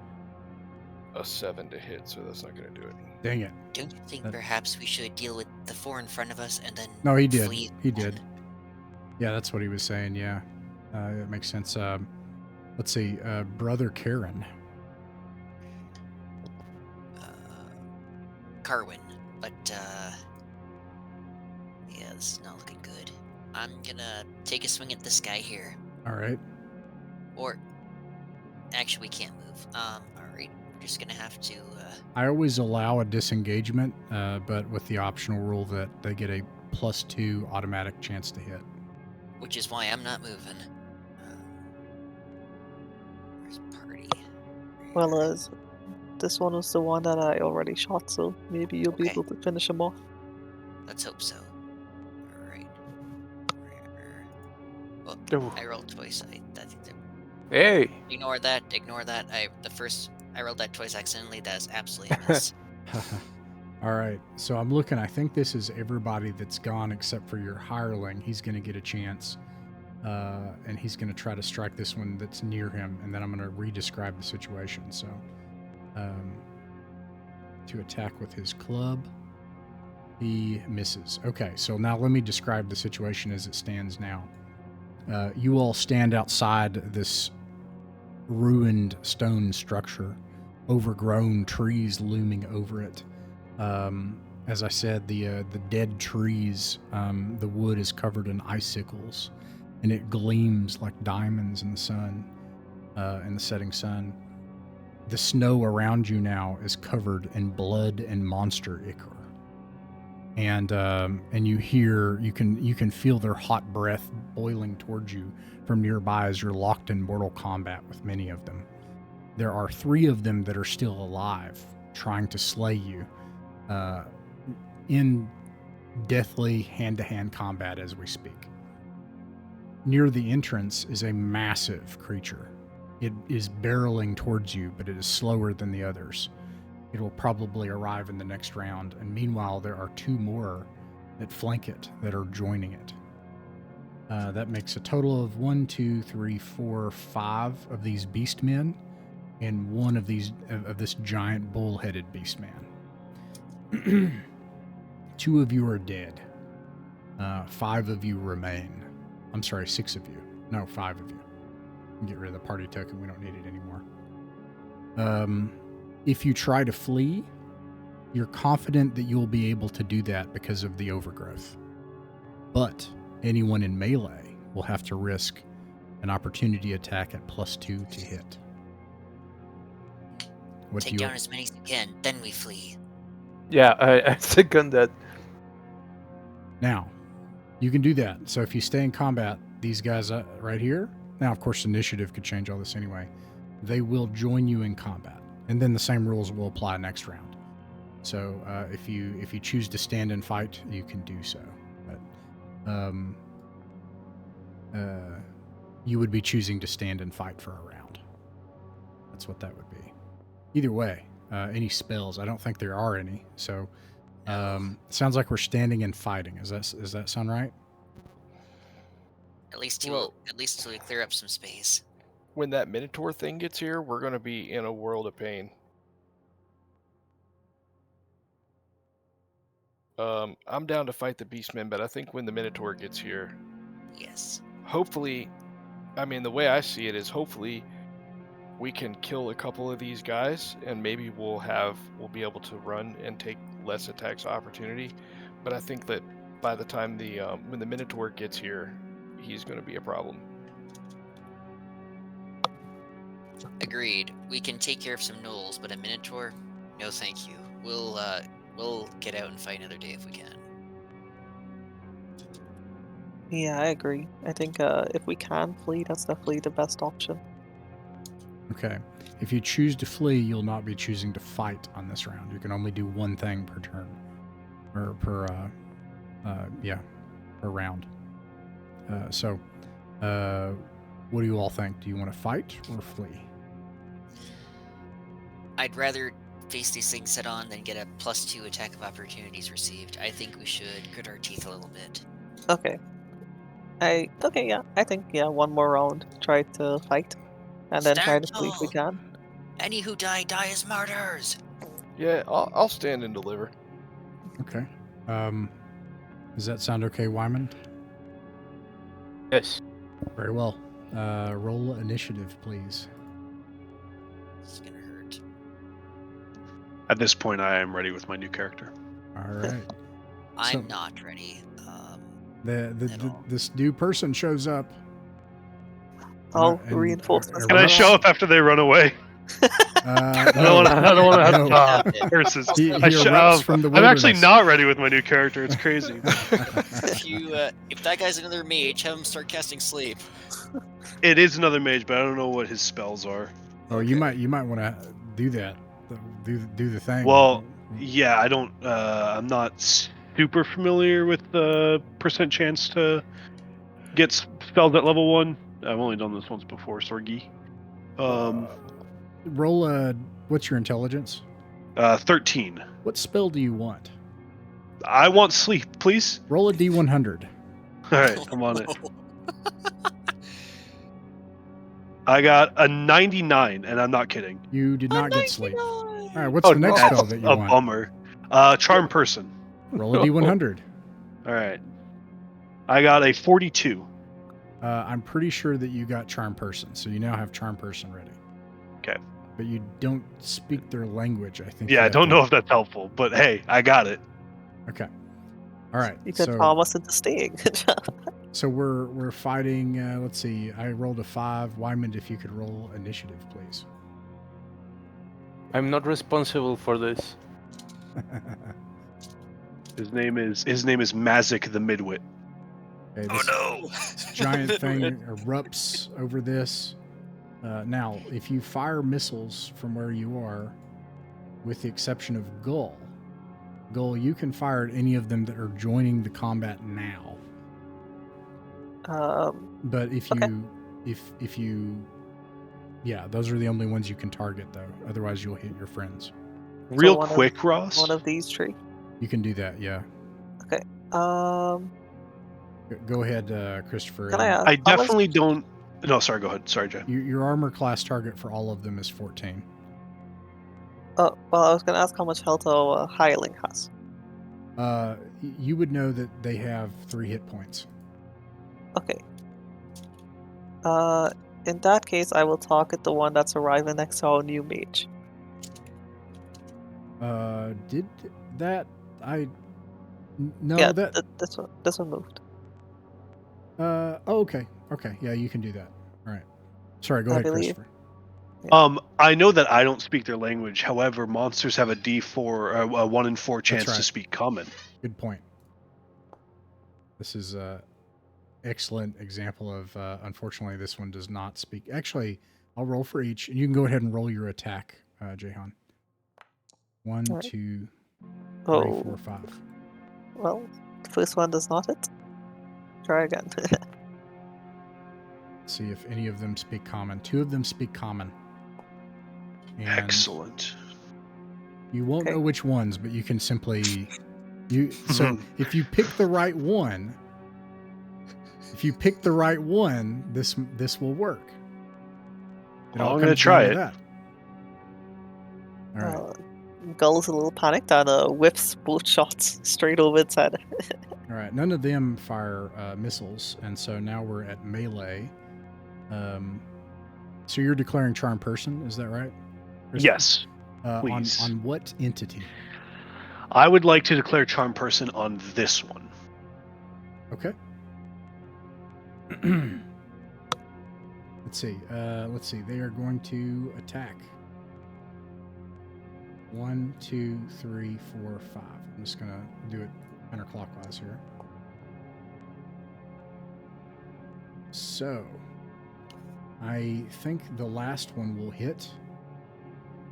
a 7 to hit, so that's not going to do it. Dang it. Don't you think perhaps we should deal with the 4 in front of us and then No, he did. flee? He did. Yeah, that's what he was saying. Yeah, it makes sense. Let's see, Brother Kieran. Carwin, but yeah, this is not looking good. I'm gonna take a swing at this guy here. All right. Or actually, we can't move. All right, we're just gonna have to. I always allow a disengagement, but with the optional rule that they get a +2 automatic chance to hit. Which is why I'm not moving. Where's party? Well, as this one was the one that I already shot, so maybe you'll be Okay. able to finish him off. Let's hope so. All right. Well, Ooh. I rolled twice. I think that. Hey! Ignore that. Ignore that. I rolled that twice accidentally. That is absolutely a miss. All right. So I'm looking. I think this is everybody that's gone except for your hireling. He's going to get a chance. And he's going to try to strike this one that's near him. And then I'm going to re-describe the situation. So to attack with his club, he misses. Okay. So now let me describe the situation as it stands now. You all stand outside this ruined stone structure, overgrown trees looming over it. As I said, the dead trees, the wood is covered in icicles, and it gleams like diamonds in the sun, in the setting sun. The snow around you now is covered in blood and monster ichor. And you can feel their hot breath boiling towards you from nearby as you're locked in mortal combat with many of them. There are 3 of them that are still alive, trying to slay you in deathly hand-to-hand combat as we speak. Near the entrance is a massive creature. It is barreling towards you, but it is slower than the others. It will probably arrive in the next round, and meanwhile there are 2 more that flank it that are joining it. That makes a total of 1, 2, 3, 4, 5 of these beast men, and 1 of this giant bull-headed beast man. 2 of you are dead. 5 of you remain. I'm sorry, 6 of you. No, 5 of you. Get rid of the party token. We don't need it anymore. If you try to flee, you're confident that you'll be able to do that because of the overgrowth. But anyone in melee will have to risk an opportunity attack at +2 to hit. Take down as many as you can, then we flee. Yeah, I second that. Now, you can do that. So if you stay in combat, these guys right here, now of course initiative could change all this anyway, they will join you in combat. And then the same rules will apply next round. So if you choose to stand and fight, you can do so. But you would be choosing to stand and fight for a round. That's what that would be. Either way, any spells, I don't think there are any. So sounds like we're standing and fighting. Does that sound right? At least till we clear up some space. When that Minotaur thing gets here, we're going to be in a world of pain. I'm down to fight the Beastmen, but I think when the Minotaur gets here, Yes. hopefully I mean, the way I see it is hopefully we can kill a couple of these guys, and maybe we'll be able to run and take less attacks of opportunity. But I think that by the time when the Minotaur gets here, he's going to be a problem. Agreed. We can take care of some gnolls, but a Minotaur? No thank you. We'll get out and fight another day if we can. Yeah, I agree. I think if we can flee, that's definitely the best option. Okay. If you choose to flee, you'll not be choosing to fight on this round. You can only do one thing per turn. Or per round. What do you all think? Do you want to fight or flee? I'd rather face these things head on than get a +2 attack of opportunities received. I think we should grit our teeth a little bit. Okay. I think one more round. Try to fight. And then try to flee if we can. Any who die as martyrs. Yeah, I'll stand and deliver. Okay. Does that sound okay, Wyman? Yes. Very well. Roll initiative, please. It's gonna hurt. At this point, I am ready with my new character. All right. I'm not ready. This new person shows up. I'll and reinforce this. Can I show up after they run away? I don't want to have curses. He erupts from the I'm actually wilderness. not ready with my new character. It's crazy. If that guy's another mage, have him start casting sleep. It is another mage, but I don't know what his spells are. Oh, you might want to do that. Do the thing. Well, yeah, I don't. I'm not super familiar with the percent chance to get spells at level 1. I've only done this once before, Sorgi. Roll what's your intelligence? 13. What spell do you want? I want sleep, please. Roll a D100. All right, I'm on it. I got a 99, and I'm not kidding. You did not get sleep. All right, what's the next spell that you a want? bummer. Charm person. Roll a D100. All right. I got a 42. I'm pretty sure that you got Charm Person, so you now have Charm Person ready. Okay. But you don't speak their language, I think. Yeah, I don't know if that's helpful, but hey, I got it. Okay. All right. You can calm us into staying. So we're fighting. Let's see. I rolled a 5. Wyman, if you could roll initiative, please. I'm not responsible for this. His name is 𝕬𝖚𝖋𝖍𝖗𝖊𝖗 the Midwit. Okay, Oh no! Giant thing erupts over this. Now, if you fire missiles from where you are, with the exception of Gull, you can fire at any of them that are joining the combat now. But if you, those are the only ones you can target, though. Otherwise, you'll hit your friends. Real quick, Ross. One of these three. You can do that, yeah. Okay. Go ahead, Christopher. Can I ask? I definitely don't. No, sorry. Go ahead. Sorry, Jay. Your armor class target for all of them is 14. Well, I was going to ask how much health a hireling has. You would know that they have 3 hit points. Okay. In that case, I will target the one that's arriving next to our new mage. Did that? No, yeah, that. This one moved. Okay. Yeah, you can do that. All right. Sorry, go ahead, Christopher. Yeah. I know that I don't speak their language. However, monsters have a D4, a 1 in 4 chance to speak Common. Good point. This is an excellent example of. Unfortunately, this one does not speak. Actually, I'll roll for each, and you can go ahead and roll your attack, Jahan. 1, 2, 3, 4, 5. Well, the first one does not hit. Try again. See if any of them speak Common. 2 of them speak Common. And excellent. You won't know which ones, but you can simply so if you pick the right one, this will work. I'm gonna try it. That. All right. Gull's a little panicked and whips both shots straight over its head. All right. None of them fire missiles, and so now we're at melee. So you're declaring charm person, is that right? Yes, On please. what entity? I would like to declare charm person on this one. Okay. Let's see. They are going to attack. 1, 2, 3, 4, 5. I'm just gonna do it counterclockwise here. So, I think the last one will hit.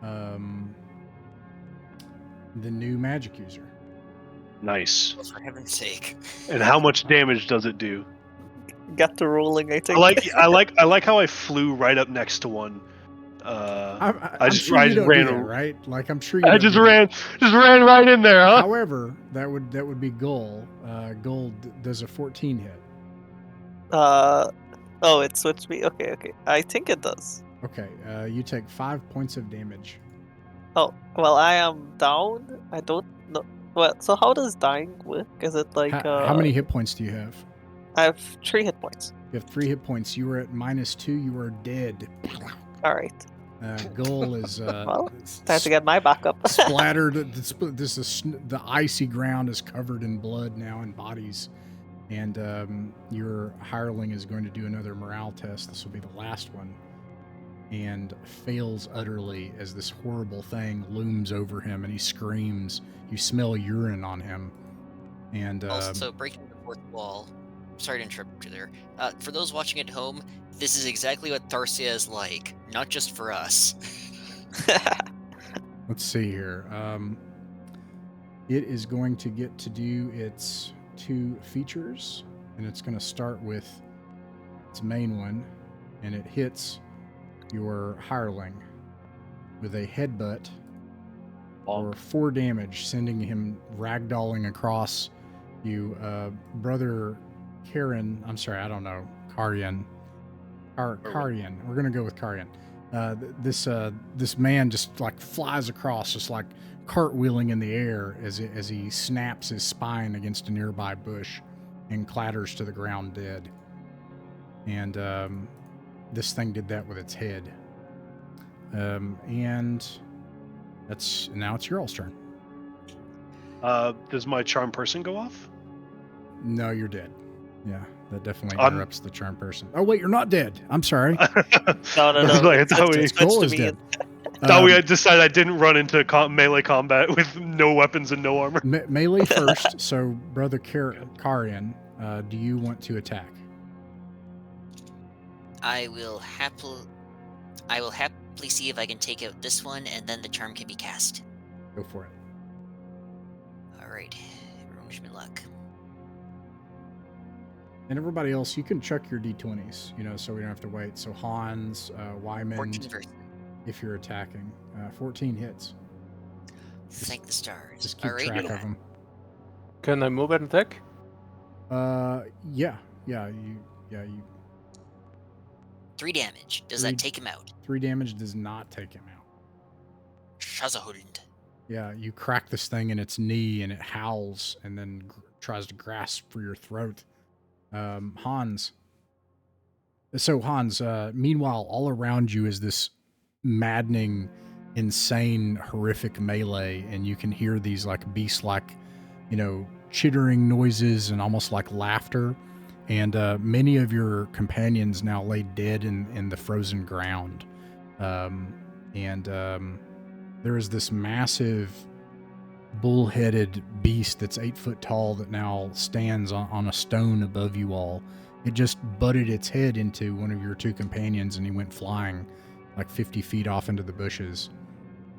The new magic user. Nice. Oh, for heaven's sake. And how much damage does it do? Got to rolling, I think. I like how I flew right up next to one. I'm sure you don't do that, right? Like I'm sure you. I just ran right in there, huh? However, that would be goal. Goal does a 14 hit. Oh, it switched me. Okay. I think it does. Okay, you take 5 points of damage. Oh, well, I am down. I don't know. Well, so how does dying work? Is it like How many hit points do you have? I have 3 hit points. You have 3 hit points. You were at -2. You are dead. All right. Goal is Well, time to get my backup. splattered. The icy ground is covered in blood now and bodies. And your hireling is going to do another morale test. This will be the last one. And fails utterly as this horrible thing looms over him and he screams. You smell urine on him. And Also, breaking the fourth wall. Sorry to interrupt you there. For those watching at home, this is exactly what Thracia is like, not just for us. let's see here. It is going to get to do its 2 features, and it's going to start with its main one, and it hits your hireling with a headbutt for 4 damage, sending him ragdolling across you. Brother Karen, I'm sorry, I don't know, Karyan. Karyan. We're going to go with Karyan. This man just like flies across, just like cartwheeling in the air as he snaps his spine against a nearby bush and clatters to the ground dead. And this thing did that with its head. And now it's your all's turn. Does my charm person go off? No, you're dead. Yeah, that definitely interrupts the charm person. Oh wait, you're not dead. I'm sorry. No. I thought we dead. I decided I didn't run into melee combat with no weapons and no armor. Melee first. So, Brother Karyan, do you want to attack? I will happily see if I can take out this one, and then the charm can be cast. Go for it. Alright. Wish me luck. And everybody else, you can check your d20s, so we don't have to wait. So Hans, Wyman, 14 versus. If you're attacking, 14 hits. Thank the stars. Just keep track of them. Can I move and attack? Yeah. You 3 damage. Does that take him out? 3 damage does not take him out. Shazahund. Yeah, you crack this thing in its knee and it howls and then tries to grasp for your throat. Hans. So Hans, meanwhile, all around you is this maddening, insane, horrific melee, and you can hear these like beast-like, chittering noises and almost like laughter. And many of your companions now lay dead in the frozen ground. There is this massive bull-headed beast that's 8 foot tall that now stands on a stone above you all. It just butted its head into one of your 2 companions and he went flying like 50 feet off into the bushes.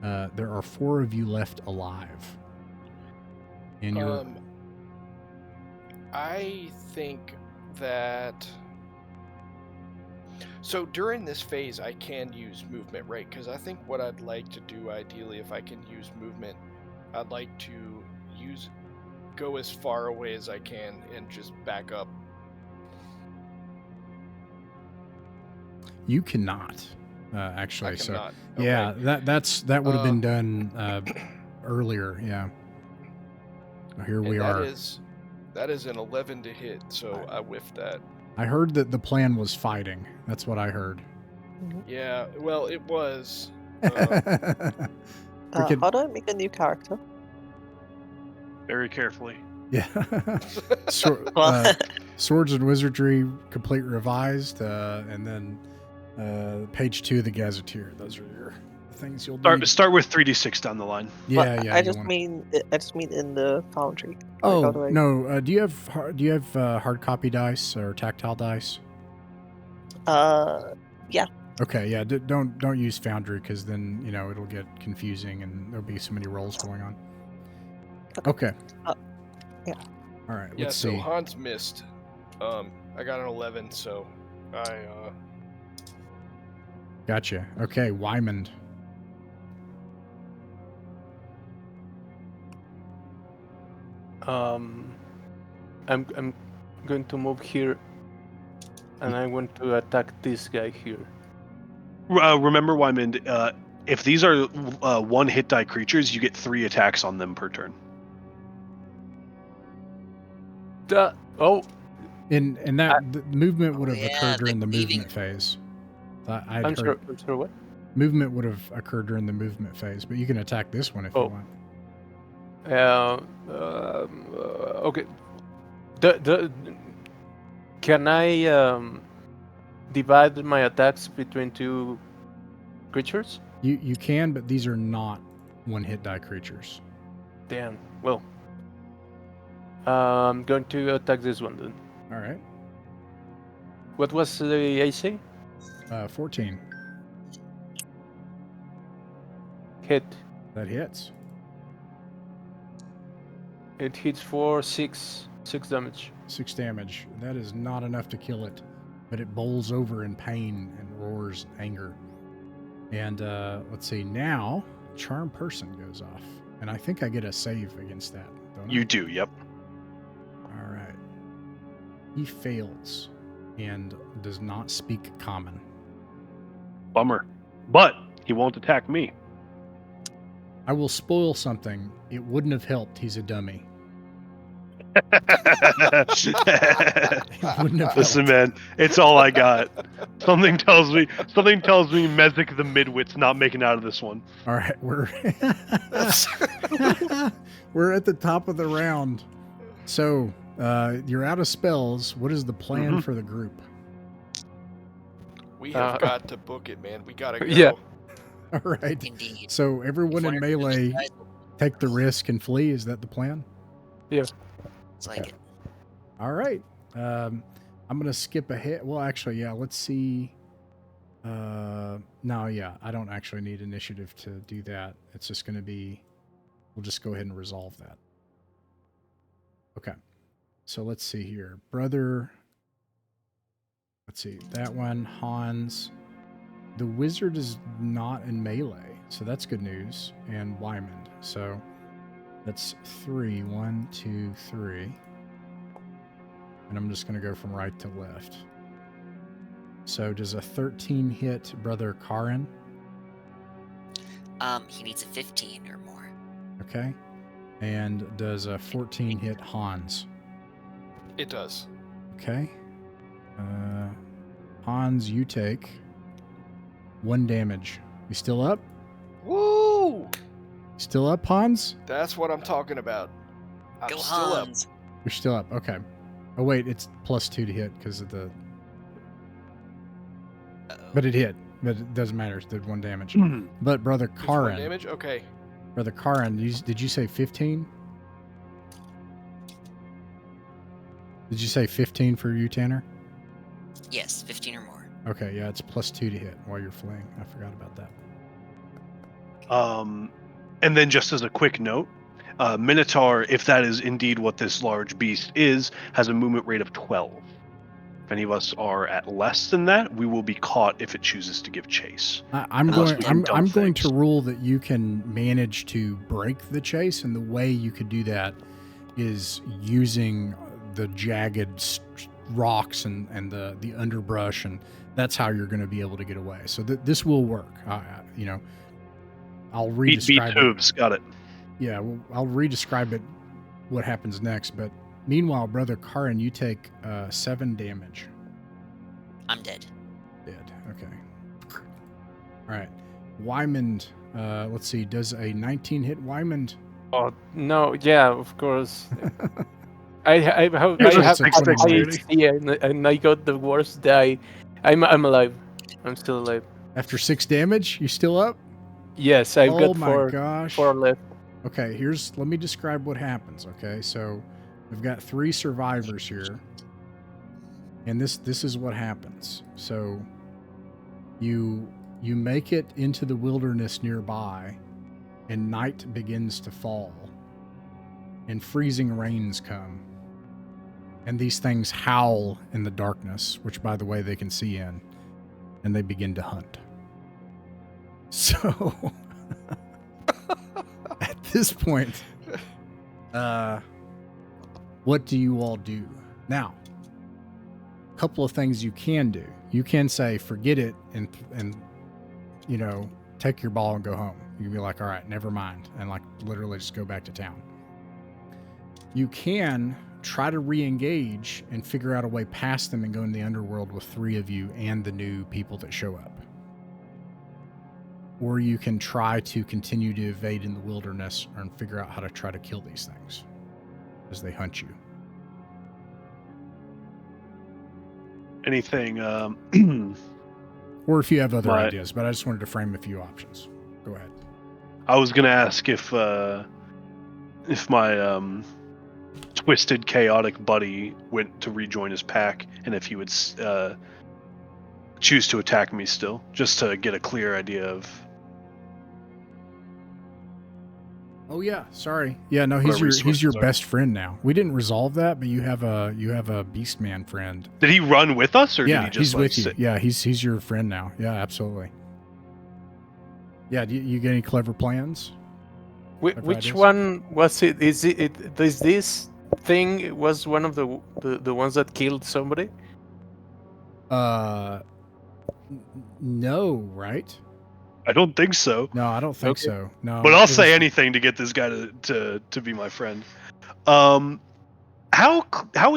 There are 4 of you left alive. And you're... I think that... So during this phase, I can use movement, right? Because I think what I'd like to do, ideally, if I can use movement, I'd like to go as far away as I can and just back up. You cannot, actually. I cannot. So, yeah, that would have been done earlier. Yeah. Here we are. That is an 11 to hit, so I whiffed that. I heard that the plan was fighting. That's what I heard. Yeah, well, it was. We could- How do I make a new character? Very carefully. Yeah. Well, Swords and Wizardry complete revised, and then page 2 of the Gazetteer. Those are your things you'll need. Start with 3d6 down the line. Yeah, yeah. I you just wanna- mean in the Foundry. Oh how do I- no! Do you have hard copy dice or tactile dice? Yeah. Okay, yeah. Don't use Foundry because then it'll get confusing and there'll be so many rolls going on. Okay. Yeah. All right. Yeah, Let's so see. Hans missed. I got an 11, so I Gotcha. Okay, Wymond. I'm going to move here, and I want to attack this guy here. Remember, Wyman, if these are one hit die creatures, you get 3 attacks on them per turn. And the movement would have yeah, occurred during the the weaving. movement phase. I'd I'm heard sorry, what? movement would have occurred during the movement phase, but you can attack this one if you Oh. want. Okay. Can I divide my attacks between 2 creatures? You can, but these are not one hit die creatures. Damn. Well, I'm going to attack this one then. All right. What was the AC? 14. Hit. That hits. It hits for 6 damage. 6 damage. That is not enough to kill it, but it bowls over in pain and roars anger. And let's see. Now, Charm Person goes off, and I think I get a save against that. Don't I? You do, yep. All right. He fails and does not speak Common. Bummer. But he won't attack me. I will spoil something. It wouldn't have helped. He's a dummy. It wouldn't have Listen, helped. man, it's all I got. Something tells me 𝕬𝖚𝖋𝖍𝖊𝖗 not making out of this one. All right, we're at the top of the round. So you're out of spells. What is the plan for the group? we have got to book it, man. We gotta go. Yeah. All right. Indeed. So everyone in If one or two of these melee guys take the risk and flee. Is that the plan? It's like it. All right. I'm gonna skip ahead. Well, actually, yeah. Let's see. No, yeah. I don't actually need initiative to do that. It's just gonna be. We'll just go ahead and resolve that. Okay. So let's see here, brother. Let's see that one. Hans. The wizard is not in melee, so that's good news. And Wymond. So that's 3. 1, 2, 3. And I'm just going to go from right to left. So does a 13 hit Brother Karin? He needs a 15 or more. Okay. And does a 14 hit Hans? It does. Okay. Hans, you take 1 damage. You still up? Woo! Still up, Hans? That's what I'm talking about. I'm Go still up. Hans! You're still up. Okay. Oh wait, it's +2 to hit because of the. Uh-oh. But it hit. But it doesn't matter. It did 1 damage. But Brother Just 1 Karin, damage? Okay. Brother Karin, did you say 15? Did you say 15 for you, Tanner? Yes, 15 or more. Okay, yeah, it's +2 to hit while you're fleeing. I forgot about that. And then just as a quick note, Minotaur, if that is indeed what this large beast is, has a movement rate of 12. If any of us are at less than that, we will be caught if it chooses to give chase. I'm Unless going. we I'm don't going fix. to rule that you can manage to break the chase, and the way you could do that is using the jagged rocks and the underbrush, and that's how you're going to be able to get away. So this will work. I'll Beat re-describe it. hooves, got it. Yeah, well, I'll re-describe it. What happens next? But meanwhile, Brother Karin, you take 7 damage. I'm dead. Dead. Okay. All right. Wymond, let's see. Does a 19 hit Wymond? Oh no! Yeah, of course. I have Here's I a have 6 dexterity and I got the worst die. I'm alive. I'm still alive. After 6 damage, you still up? Yes, I've Oh got my four gosh. left. Okay, let me describe what happens, okay? So we've got 3 survivors here. And this is what happens. So you make it into the wilderness nearby, and night begins to fall. And freezing rains come. And these things howl in the darkness, which by the way they can see in, and they begin to hunt. So at this point, what do you all do? Now, a couple of things you can do. You can say, forget it, and take your ball and go home. You can be like, all right, never mind, and like literally just go back to town. You can try to re-engage and figure out a way past them and go in the underworld with 3 of you and the new people that show up. Or you can try to continue to evade in the wilderness and figure out how to try to kill these things as they hunt you. Anything? Or if you have other My- ideas, but I just wanted to frame a few options. Go ahead. I was gonna ask if my twisted, chaotic buddy went to rejoin his pack, and if he would choose to attack me still, just to get a clear idea of. Oh yeah, sorry. Yeah, no, What he's our your resources are. best friend now. We didn't resolve that, but you have a Beastman friend. Did he run with us, or Yeah, did he just he's like with you. sit? Yeah, he's your friend now. Yeah, absolutely. Yeah, do you get any clever plans? Clever Which ideas? one was it? Is this thing was one of the ones that killed somebody? No, right? I don't think so. No, I don't think Okay. so. No, But I'll it say was- anything to get this guy to be my friend. How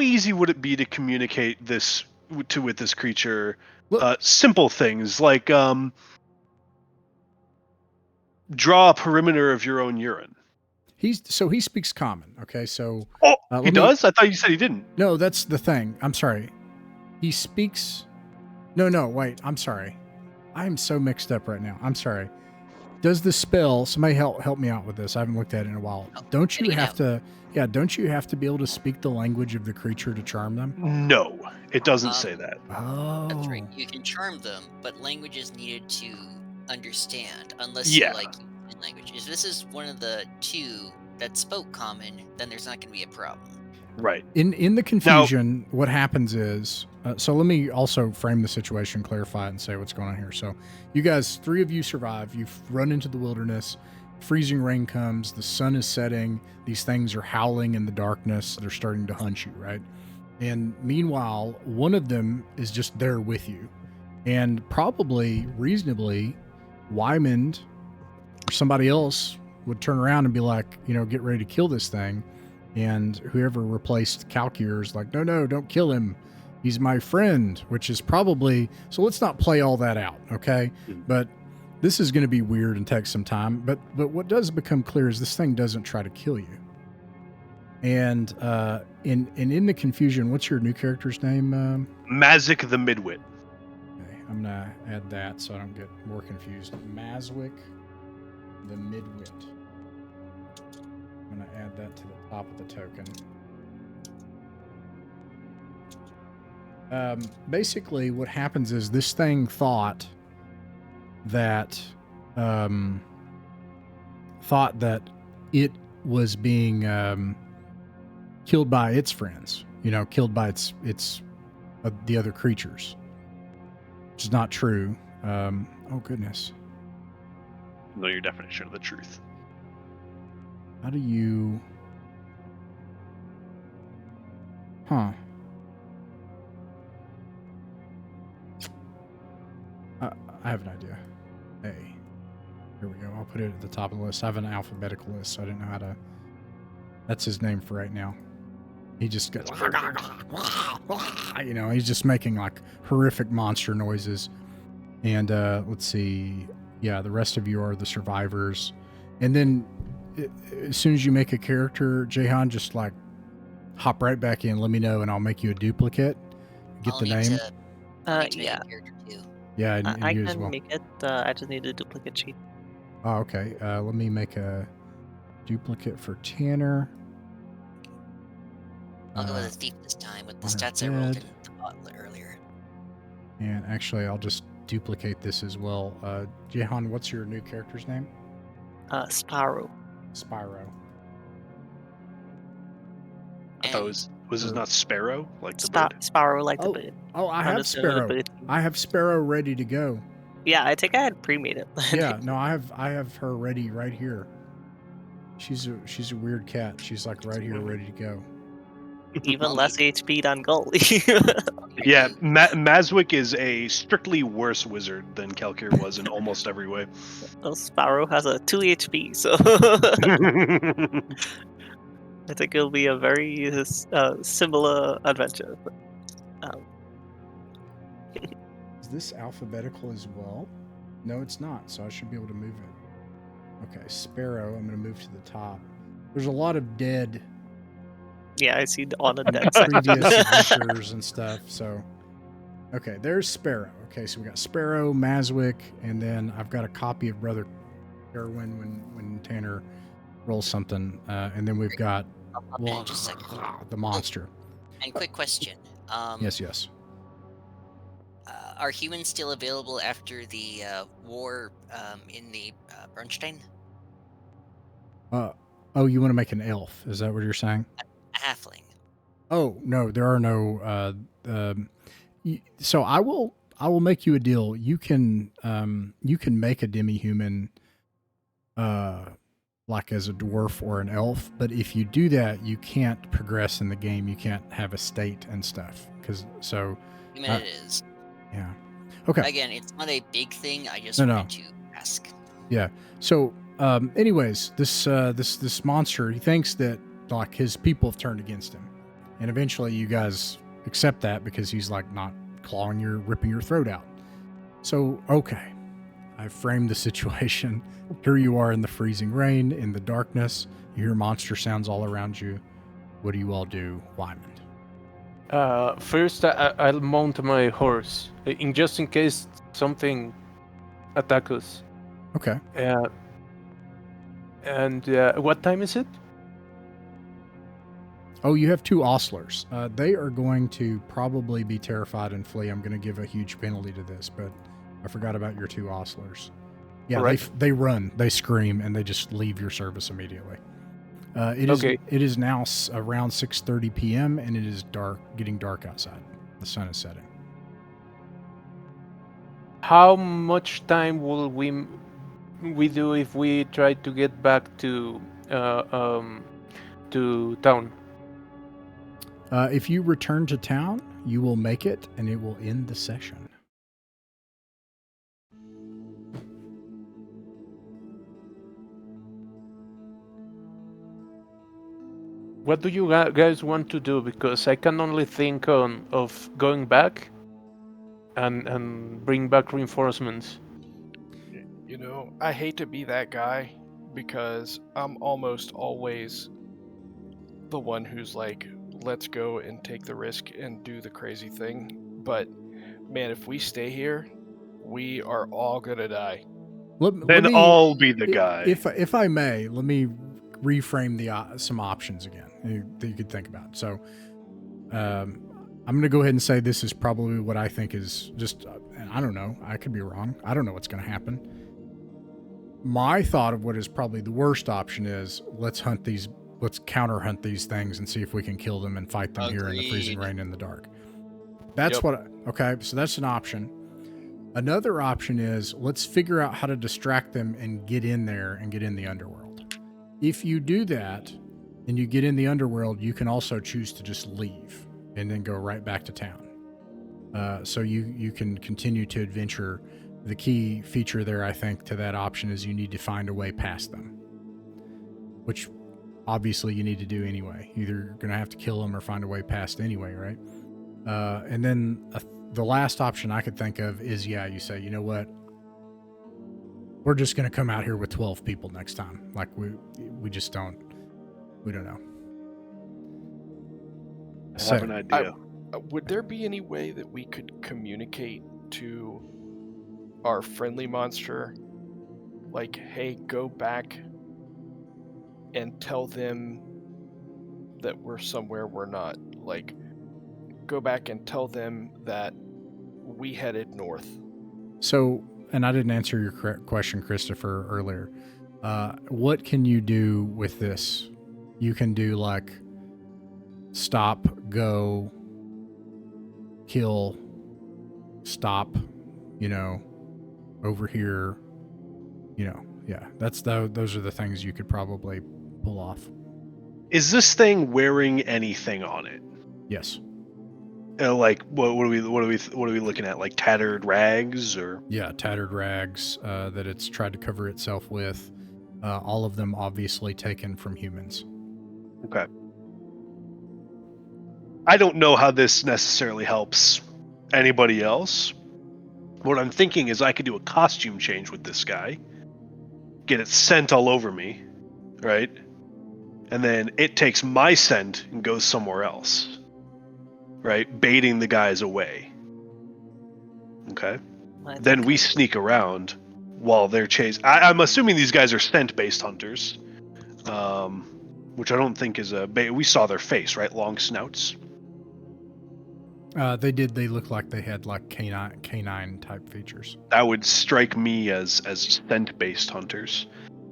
easy would it be to communicate this with this creature? Look- Simple things like draw a perimeter of your own urine. He speaks common. Okay, so Oh, let he me- does? I thought you said he didn't. no, that's the thing. I'm sorry. He speaks. No, wait. I'm sorry. I am so mixed up right now. I'm sorry. Does the spell? Somebody help me out with this. I haven't looked at it in a while. Don't you getting have out. to? Yeah, don't you have to be able to speak the language of the creature to charm them? No, it doesn't say that. Oh, That's right. You can charm them, but language is needed to understand, unless Yeah. you like using language. If this is one of the 2 that spoke common, then there's not going to be a problem. Right. In the confusion, what happens is, so let me also frame the situation, clarify it, and say what's going on here. So you guys, 3 of you survive. You've run into the wilderness. Freezing rain comes. The sun is setting. These things are howling in the darkness. They're starting to hunt you, right? And meanwhile, one of them is just there with you. And probably, reasonably, Wymond or somebody else would turn around and be like, get ready to kill this thing. And whoever replaced Calcier is like, no, don't kill him. He's my friend, which is probably... So let's not play all that out, okay? But this is going to be weird and take some time. But what does become clear is this thing doesn't try to kill you. And in the confusion, what's your new character's name? 𝕬𝖃𝖍𝖗𝖊𝖗. Okay, I'm going to add that so I don't get more confused. 𝕬𝖃𝖍𝖗𝖊𝖗. I'm going to add that to the top of the token. Basically, what happens is this thing thought that it was being killed by its friends. Killed by its the other creatures, which is not true. Oh goodness. Know your definition of the truth. How do you... Huh. I have an idea. Hey. Here we go. I'll put it at the top of the list. I have an alphabetical list, so I didn't know how to... That's his name for right now. He just goes, you know, he's just making like horrific monster noises. And let's see. Yeah, the rest of you are the survivors. And then as soon as you make a character, Jahan, just like hop right back in. Let me know, and I'll make you a duplicate. Get I'll the need name. I'll need to make Yeah. a character too. Yeah, and I you as can well. make it. I just need a duplicate sheet. Oh, okay. Let me make a duplicate for Tanner. I'll go with a thief this time with the on her stats I rolled bed. in the bot earlier. And actually, I'll just duplicate this as well. Jahan, what's your new character's name? Sparrow. Spyro. I thought it was it not Sparrow, like the bird? Sparrow like the Oh, bird. oh, I have Understood with the Sparrow. bird. I have Sparrow ready to go. Yeah, I think I had pre-made it. Yeah, no, I have her ready right here. She's a weird cat. She's like right here, ready to go. Even less HP than Gully. Yeah, 𝕬𝖃𝖊𝖗𝖗 is a strictly worse wizard than Kelkir was in almost every way. Well, Sparrow has a 2 HP, so I think it'll be a very similar adventure. But, Is this alphabetical as well? No, it's not, so I should be able to move it. Okay, Sparrow, I'm going to move to the top. There's a lot of dead yeah, I see on the dead side. previous adventures and stuff, so... Okay, there's Sparrow. Okay, so we got Sparrow, 𝕬𝖃𝖊𝖗𝖋, and then I've got a copy of Brother Erwin when Tanner rolls something, and then we've got I'll pop in just a second. the monster. And quick question. Yes. Are humans still available after the war in the Bernstein? Oh, you want to make an elf? Is that what you're saying? A halfling. Oh no, there are no. So I will make you a deal. You can make a demi-human, like as a dwarf or an elf. But if you do that, you can't progress in the game. You can't have a state and stuff. I mean, it is. Yeah. Okay. Again, it's not a big thing. I just No. wanted to ask. Yeah. So, anyways, this monster, he thinks that like his people have turned against him, and eventually you guys accept that because he's like not ripping your throat out. So, okay, I framed the situation. Here you are in the freezing rain, in the darkness. You hear monster sounds all around you. What do you all do, Wyman? First, I'll mount my horse, just in case something attacks us. Okay. And what time is it? Oh, you have 2 ostlers. They are going to probably be terrified and flee. I'm going to give a huge penalty to this, but I forgot about your 2 ostlers. Yeah, Right. they run, they scream, and they just leave your service immediately. Okay. It is now around 6:30 p.m. and it is dark, getting dark outside. The sun is setting. How much time will we do if we try to get back to town? If you return to town, you will make it, and it will end the session. What do you guys want to do? Because I can only think of going back and bring back reinforcements. You know, I hate to be that guy because I'm almost always the one who's like, let's go and take the risk and do the crazy thing. But man, if we stay here, we are all gonna die. Then I'll be the guy. If I may, let me reframe some options again that you could think about. So I'm going to go ahead and say this is probably what I think is just, I don't know, I could be wrong. I don't know what's going to happen. My thought of what is probably the worst option is let's counter hunt these things and see if we can kill them and fight them here in the freezing rain in the dark. That's okay, so that's an option. Another option is let's figure out how to distract them and get in there and get in the underworld. If you do that and you get in the underworld, you can also choose to just leave and then go right back to town. So you can continue to adventure. The key feature there, I think, to that option is you need to find a way past them, which obviously you need to do anyway. Either you're going to have to kill them or find a way past anyway, right? And then the last option I could think of is, you say, you know what? We're just going to come out here with 12 people next time. Like we just don't know. I have an idea. Would there be any way that we could communicate to our friendly monster, like, hey, go back and tell them that we're somewhere we're not? Like, go back and tell them that we headed north. So, and I didn't answer your question, Christopher, earlier. What can you do with this? You can do like stop, go, kill, stop, over here, those are the things you could probably pull off. Is this thing wearing anything on it? Yes. Like what are we looking at? Like tattered rags or? Yeah, tattered rags that it's tried to cover itself with. All of them obviously taken from humans. Okay. I don't know how this necessarily helps anybody else. What I'm thinking is I could do a costume change with this guy, get it scent all over me, right? And then it takes my scent and goes somewhere else, right? Baiting the guys away. Okay. Then we sneak around while they're chasing. I'm assuming these guys are scent-based hunters, which I don't think is a bait. We saw their face, right? Long snouts. They did. They looked like they had like canine type features. That would strike me as scent-based hunters.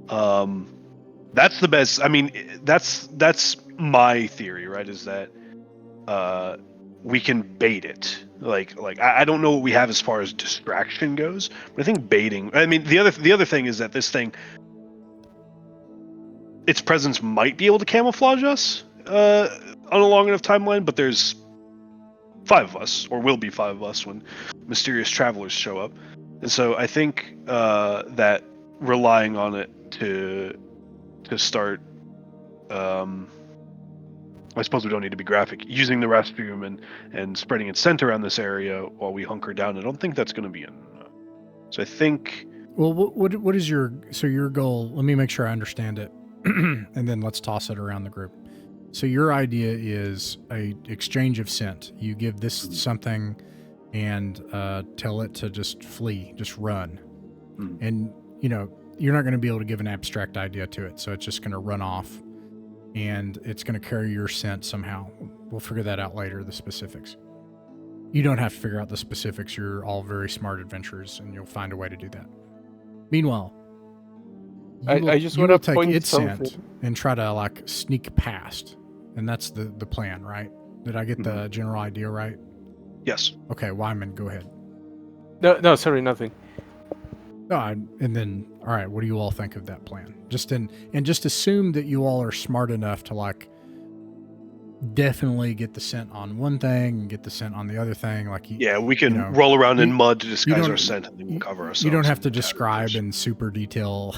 That's the best. I mean, that's my theory, right? Is that we can bait it. Like I don't know what we have as far as distraction goes, but I think baiting. I mean, the other thing is that this thing, its presence might be able to camouflage us on a long enough timeline, but there's 5 of us, or will be 5 of us when mysterious travelers show up, and so I think that relying on it to start, I suppose we don't need to be graphic, using the restroom and spreading its scent around this area while we hunker down, I don't think that's going to be enough. So I think. Well, what is your goal? Let me make sure I understand it, and then let's toss it around the group. So your idea is a exchange of scent. You give this something and tell it to just flee, just run. And, you're not going to be able to give an abstract idea to it. So it's just going to run off and it's going to carry your scent somehow. We'll figure that out later, the specifics. You don't have to figure out the specifics. You're all very smart adventurers and you'll find a way to do that. Meanwhile, I just want to take point its something. scent and try to like sneak past. And that's the plan, right? Did I get the general idea right? Yes. Okay, Wyman, go ahead. No, sorry, nothing. No, and then, all right, what do you all think of that plan? Just assume that you all are smart enough to like definitely get the scent on one thing and get the scent on the other thing. Like, we can roll around in mud to disguise our scent and then we'll cover ourselves. You don't have to describe in super detail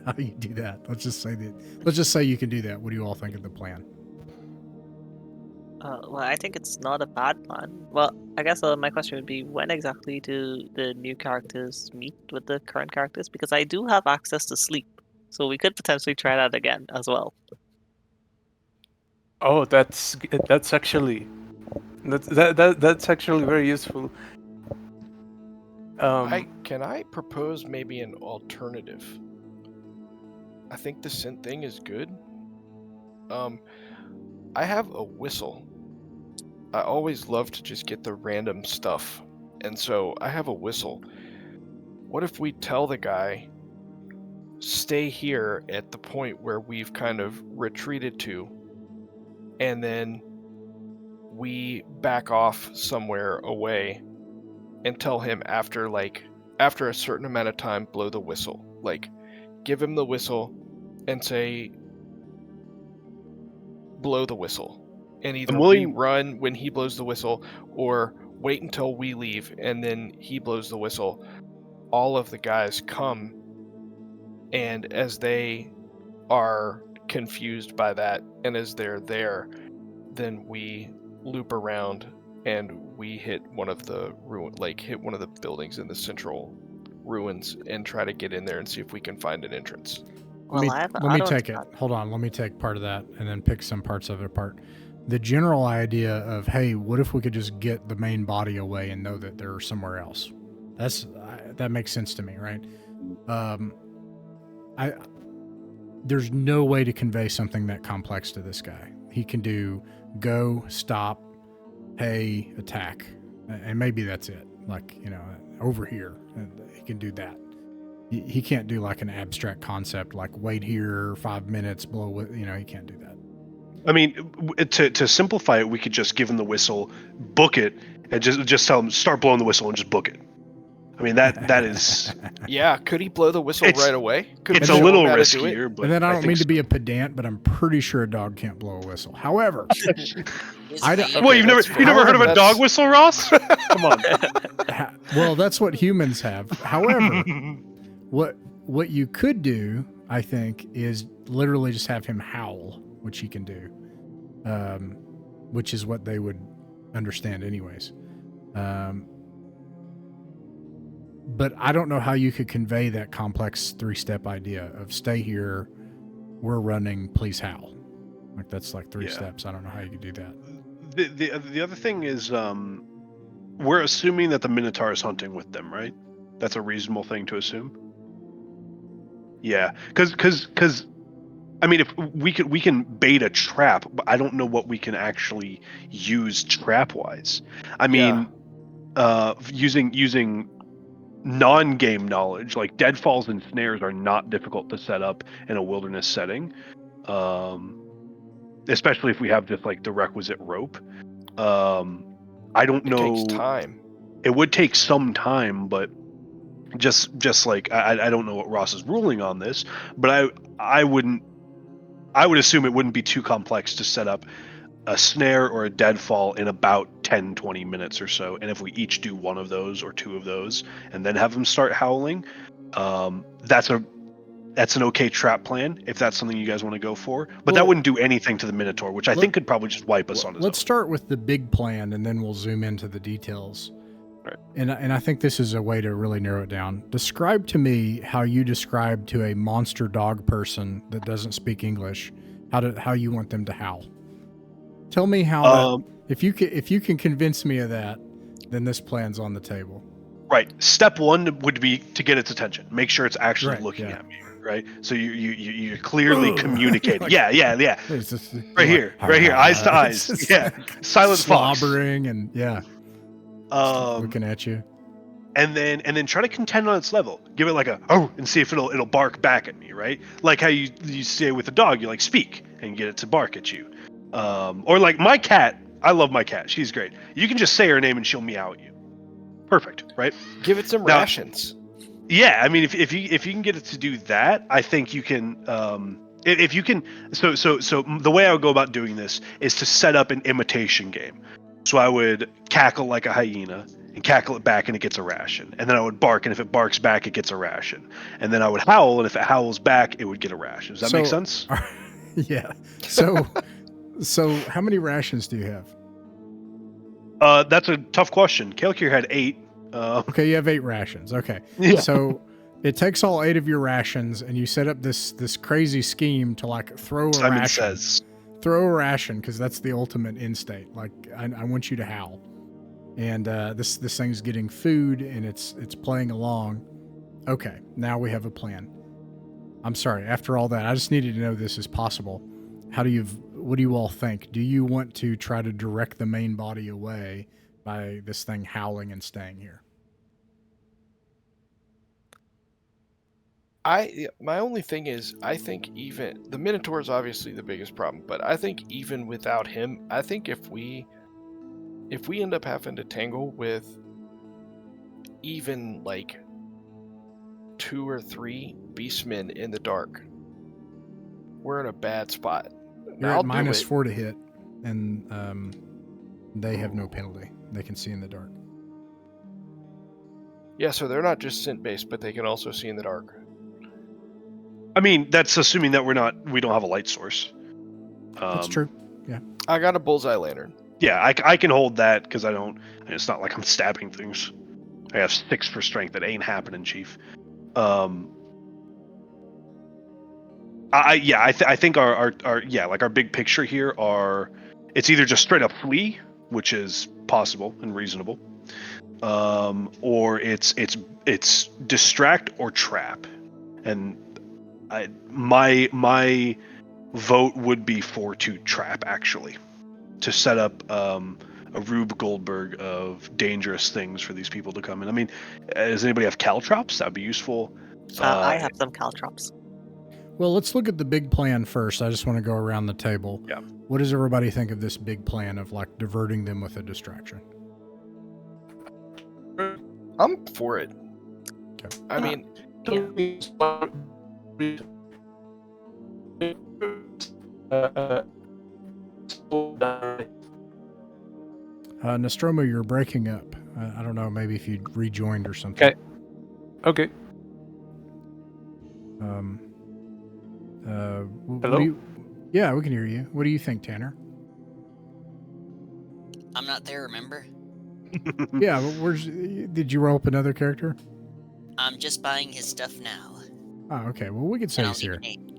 how you do that. Let's just say you can do that. What do you all think of the plan? Well, I think it's not a bad plan. Well, I guess my question would be, when exactly do the new characters meet with the current characters? Because I do have access to sleep, so we could potentially try that again as well. Oh, that's actually very useful. Can I propose maybe an alternative? I think the scent thing is good. I have a whistle. I always love to just get the random stuff, and so I have a whistle. What if we tell the guy, stay here at the point where we've kind of retreated to, and then we back off somewhere away and tell him after a certain amount of time, blow the whistle. Like, give him the whistle and say, blow the whistle. And either we run when he blows the whistle, or wait until we leave and then he blows the whistle. All of the guys come, and as they are confused by that, and as they're there, then we loop around and we hit one of the buildings in the central ruins and try to get in there and see if we can find an entrance. Well, I have an let me auto take it. attack. Hold on. Let me take part of that and then pick some parts of it apart. The general idea of, hey, what if we could just get the main body away and know that they're somewhere else? That makes sense to me, right? There's no way to convey something that complex to this guy. He can do go, stop, hey, attack, and maybe that's it. Like, over here, and he can do that. He can't do like an abstract concept like wait here 5 minutes, blow it. He can't do that. I mean, to simplify it, we could just give him the whistle, book it, and just tell him start blowing the whistle and just book it. I mean that is. Yeah, could he blow the whistle right away? It's a little riskier, but and then I don't mean so. to be a pedant, but I'm pretty sure a dog can't blow a whistle. However, Well, you've never heard of a dog whistle, Ross? Come on. Well, that's what humans have. However, what you could do, I think, is literally just have him howl, which he can do, which is what they would understand anyways. But I don't know how you could convey that complex 3-step idea of stay here, we're running, please howl. Like that's like 3 steps. I don't know how you could do that. The other thing is, we're assuming that the Minotaur is hunting with them, right? That's a reasonable thing to assume. Yeah, because I mean, if we can bait a trap, but I don't know what we can actually use trap wise. I mean, using non-game knowledge, like deadfalls and snares are not difficult to set up in a wilderness setting, especially if we have just like the requisite rope. I don't know. It takes time. It would take some time, but just like I don't know what Ross is ruling on this, but I would assume it wouldn't be too complex to set up a snare or a deadfall in about 10-20 minutes or so, and if we each do one of those or two of those and then have them start howling, that's an okay trap plan if that's something you guys want to go for, but that wouldn't do anything to the Minotaur, which I think could probably just wipe us on his Let's own. start with the big plan and then we'll zoom into the details. Right. And I think this is a way to really narrow it down. Describe to me how you describe to a monster dog person that doesn't speak English how you want them to howl. Tell me how if you can convince me of that, then this plan's on the table. Right. Step one would be to get its attention. Make sure it's actually looking at me. Right. So you're clearly communicating. Like, yeah. Just, right here, eyes to eyes. Yeah. Silent fox. Slobbering and looking at you. And then try to contend on its level. Give it like a oh, and see if it'll bark back at me. Right. Like how you say with a dog, you like speak and get it to bark at you. Or like my cat, I love my cat. She's great. You can just say her name and she'll meow at you. Perfect, right? Give it some rations. Yeah, I mean, if you can get it to do that, I think you can. If you can, so the way I would go about doing this is to set up an imitation game. So I would cackle like a hyena and cackle it back and it gets a ration, and then I would bark, and if it barks back, it gets a ration, and then I would howl, and if it howls back, it would get a ration. Does that make sense? Yeah. So how many rations do you have? That's a tough question. Kelkir had 8. Okay, you have 8 rations. Okay. Yeah. So it takes all 8 of your rations, and you set up this crazy scheme to like throw a Simon ration. says. Throw a ration, because that's the ultimate end state. Like I want you to howl, and this thing's getting food and it's playing along. Okay, now we have a plan. I'm sorry. After all that, I just needed to know this is possible. What do you all think? Do you want to try to direct the main body away by this thing howling and staying here? My only thing is, I think even the Minotaur is obviously the biggest problem, but I think even without him, I think if we end up having to tangle with even like 2 or 3 beastmen in the dark, we're in a bad spot. You're at -4 to hit, and they have no penalty. They can see in the dark. Yeah, so they're not just scent based, but they can also see in the dark. I mean, that's assuming that we don't have a light source. That's true. I got a bullseye lantern. Yeah, I can hold that because I don't. It's not like I'm stabbing things. I have 6 for strength. That ain't happening, Chief. I think our like our big picture here it's either just straight up flee, which is possible and reasonable, or it's distract or trap, and my vote would be to trap, actually, to set up a Rube Goldberg of dangerous things for these people to come in. I mean, does anybody have caltrops? That'd be useful. I have some caltrops. Well, let's look at the big plan first. I just want to go around the table. Yeah. What does everybody think of this big plan of like diverting them with a distraction? I'm for it. Okay. I mean, Nostromo, you're breaking up. I don't know, maybe if you rejoined or something. Okay. Hello? Yeah, we can hear you. What do you think, Tanner? I'm not there, remember? Yeah, but did you roll up another character? I'm just buying his stuff now. Oh, okay. Well, we could say And I'll he's here. need an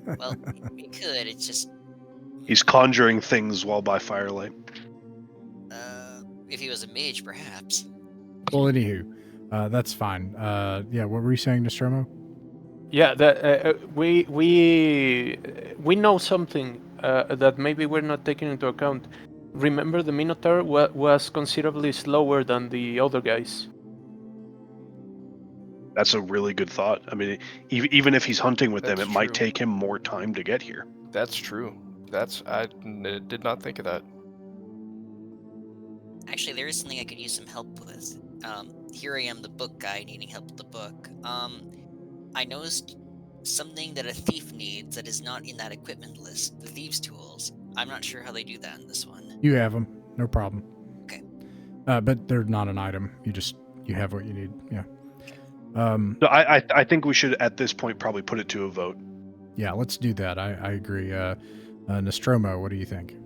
8. Well, we could, it's just... He's conjuring things while by firelight. If he was a mage, perhaps. Well, anywho, that's fine. Yeah, what were you saying, Nostromo? Yeah, that we know something that maybe we're not taking into account. Remember, the Minotaur was considerably slower than the other guys. That's a really good thought. I mean, even if he's hunting with them, That's it might true. take him more time to get here. that's true. I did not think of that. Actually, there is something I could use some help with. Here I am, the book guy, needing help with the book. I noticed something that a thief needs that is not in that equipment list, the thieves' tools. I'm not sure how they do that in this one. You have them. No problem. Okay. But they're not an item. You have what you need. Yeah. So I think we should, at this point, probably put it to a vote. Yeah, let's do that. I agree. Nostromo, what do you think?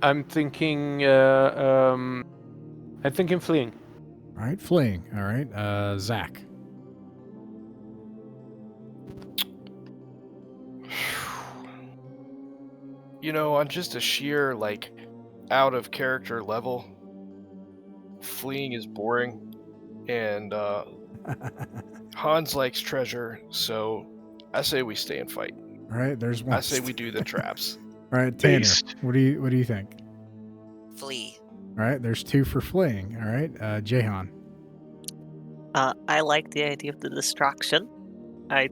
I'm thinking fleeing. All right, fleeing. All right, Zach. You know, on just a sheer, like, out of character level, fleeing is boring, and Hans likes treasure, so I say we stay and fight. All right, there's one. I say we do the traps. All right, Tanner. Based. What do you think? Flee. All right, there's 2 for fleeing. All right, Jahan. I like the idea of the distraction. I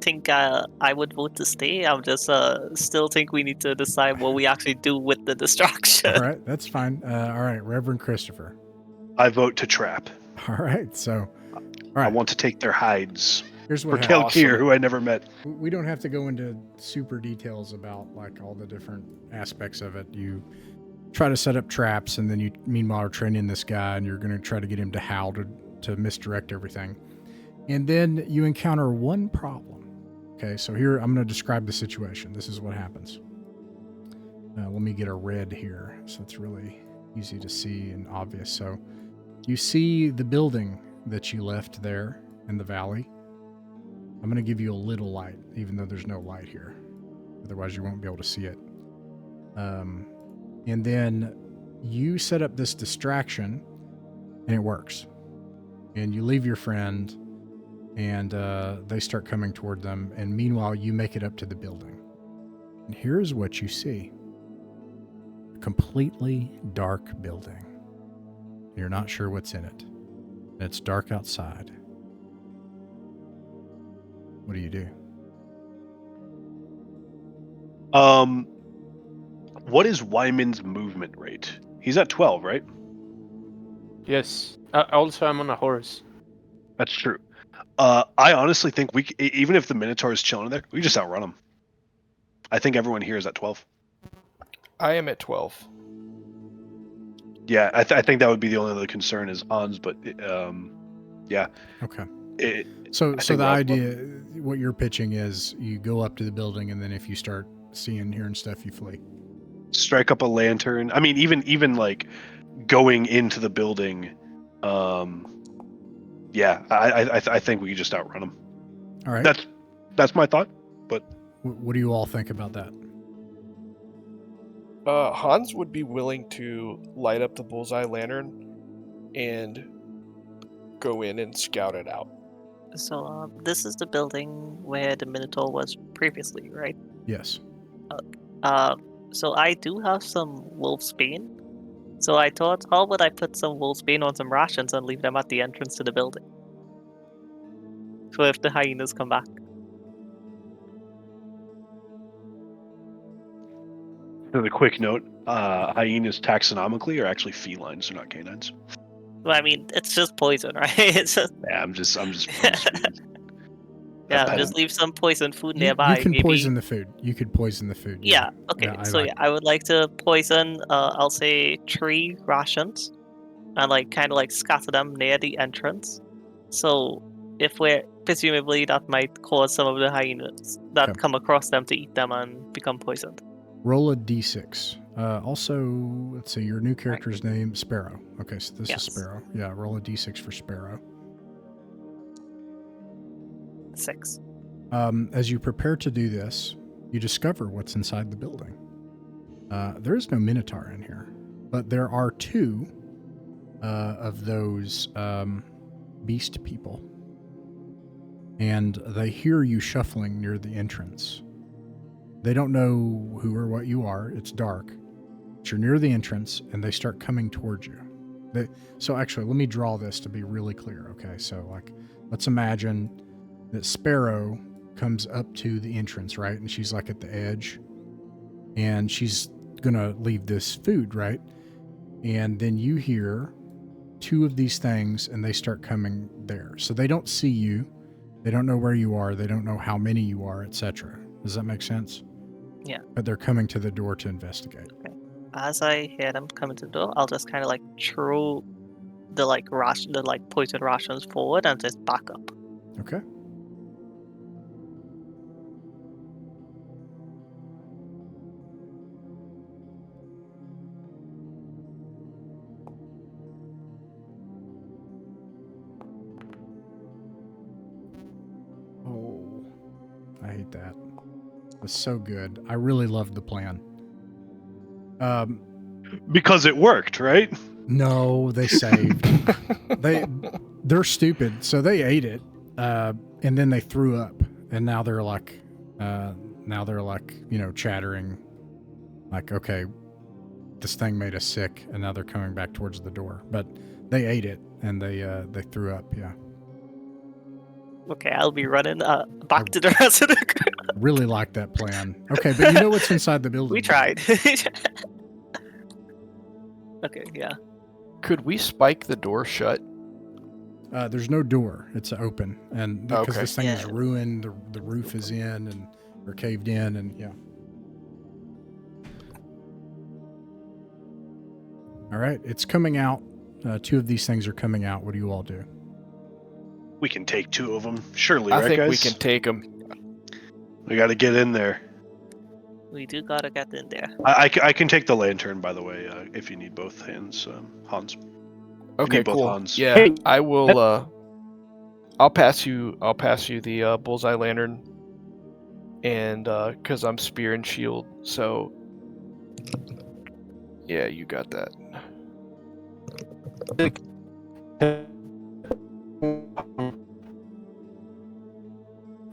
think I would vote to stay. I'm just still think we need to decide what we actually do with the distraction. All right, that's fine. All right, Reverend Christopher. I vote to trap. All right, so I want to take their hides. here's For what happens. Kelkir, who I never met. We don't have to go into super details about like all the different aspects of it. You try to set up traps, and then you meanwhile are training this guy, and you're going to try to get him to howl to misdirect everything. And then you encounter one problem. Okay, so here I'm going to describe the situation. This is what happens. Let me get a red here, so it's really easy to see and obvious. So you see the building that you left there in the valley. I'm going to give you a little light, even though there's no light here. Otherwise, you won't be able to see it. And then you set up this distraction, and it works. And you leave your friend, and they start coming toward them. And meanwhile, you make it up to the building. And here's what you see. A completely dark building. You're not sure what's in it. And it's dark outside. What do you do? What is Wyman's movement rate? He's at 12, right? Yes. Also, I'm on a horse. That's true. I honestly think even if the Minotaur is chilling there, we just outrun him. I think everyone here is at 12. I am at 12. Yeah, I think that would be the only other concern is Hans, but Yeah. Okay. So So the idea, what you're pitching is you go up to the building, and then if you start seeing, hearing stuff, you flee. strike up a lantern. I mean, even like going into the building. Yeah, I think we could just outrun them. All right. That's my thought. But What do you all think about that? Hans would be willing to light up the bullseye lantern and go in and scout it out. So this is the building where the Minotaur was previously, right? Yes. So I do have some wolfsbane. So I thought, how would I put some wolfsbane on some rations and leave them at the entrance to the building? So if the hyenas come back. as a quick note, hyenas taxonomically are actually felines, they're not canines. Well, I mean, it's just poison, right? It's just Yeah, I'm just yeah, just leave some poison food You nearby. can maybe. poison the food. You could poison the food. Yeah. Okay. I would like to poison. I'll say 3 rations, and kind of scatter them near the entrance. So if we're presumably that might cause some of the hyenas that Okay. come across them to eat them and become poisoned. Roll a d6. Also, let's see, your new character's name, Sparrow. Okay, so this is Sparrow. Yeah, roll a d6 for Sparrow. 6. As you prepare to do this, you discover what's inside the building. There is no Minotaur in here, but there are 2 of those beast people. And they hear you shuffling near the entrance. They don't know who or what you are. It's dark. But you're near the entrance, and they start coming towards you. So actually, let me draw this to be really clear, okay? So, let's imagine that Sparrow comes up to the entrance, right? And she's at the edge. And she's going to leave this food, right? And then you hear 2 of these things, and they start coming there. So they don't see you. They don't know where you are. They don't know how many you are, etc. Does that make sense? Yeah. But they're coming to the door to investigate. Okay. As I hear them coming to the door, I'll just kind of throw the poison rations forward and just back up. Okay. Oh, I hate that. It's so good. I really loved the plan. because it worked, right? No, they saved. They're stupid, so they ate it, and then they threw up, and now they're chattering, okay, this thing made us sick, and now they're coming back towards the door. But they ate it, and they threw up. Yeah. Okay, I'll be running back to the rest of the group. Really like that plan. Okay, but you know what's inside the building? We tried. Okay, yeah. Could we spike the door shut? There's no door. It's open, and because this thing is Yeah. ruined, the roof is in and or caved in, and yeah. All right, it's coming out. 2 of these things are coming out. What do you all do? We can take 2 of them, surely, I right, think guys? we can take them. We got to get in there. We do gotta get in there. I can take the lantern, by the way, if you need both hands, Hans. Okay, need both cool. Hans. Yeah, Hey. I will. I'll pass you the bullseye lantern, and because I'm spear and shield, so yeah, you got that.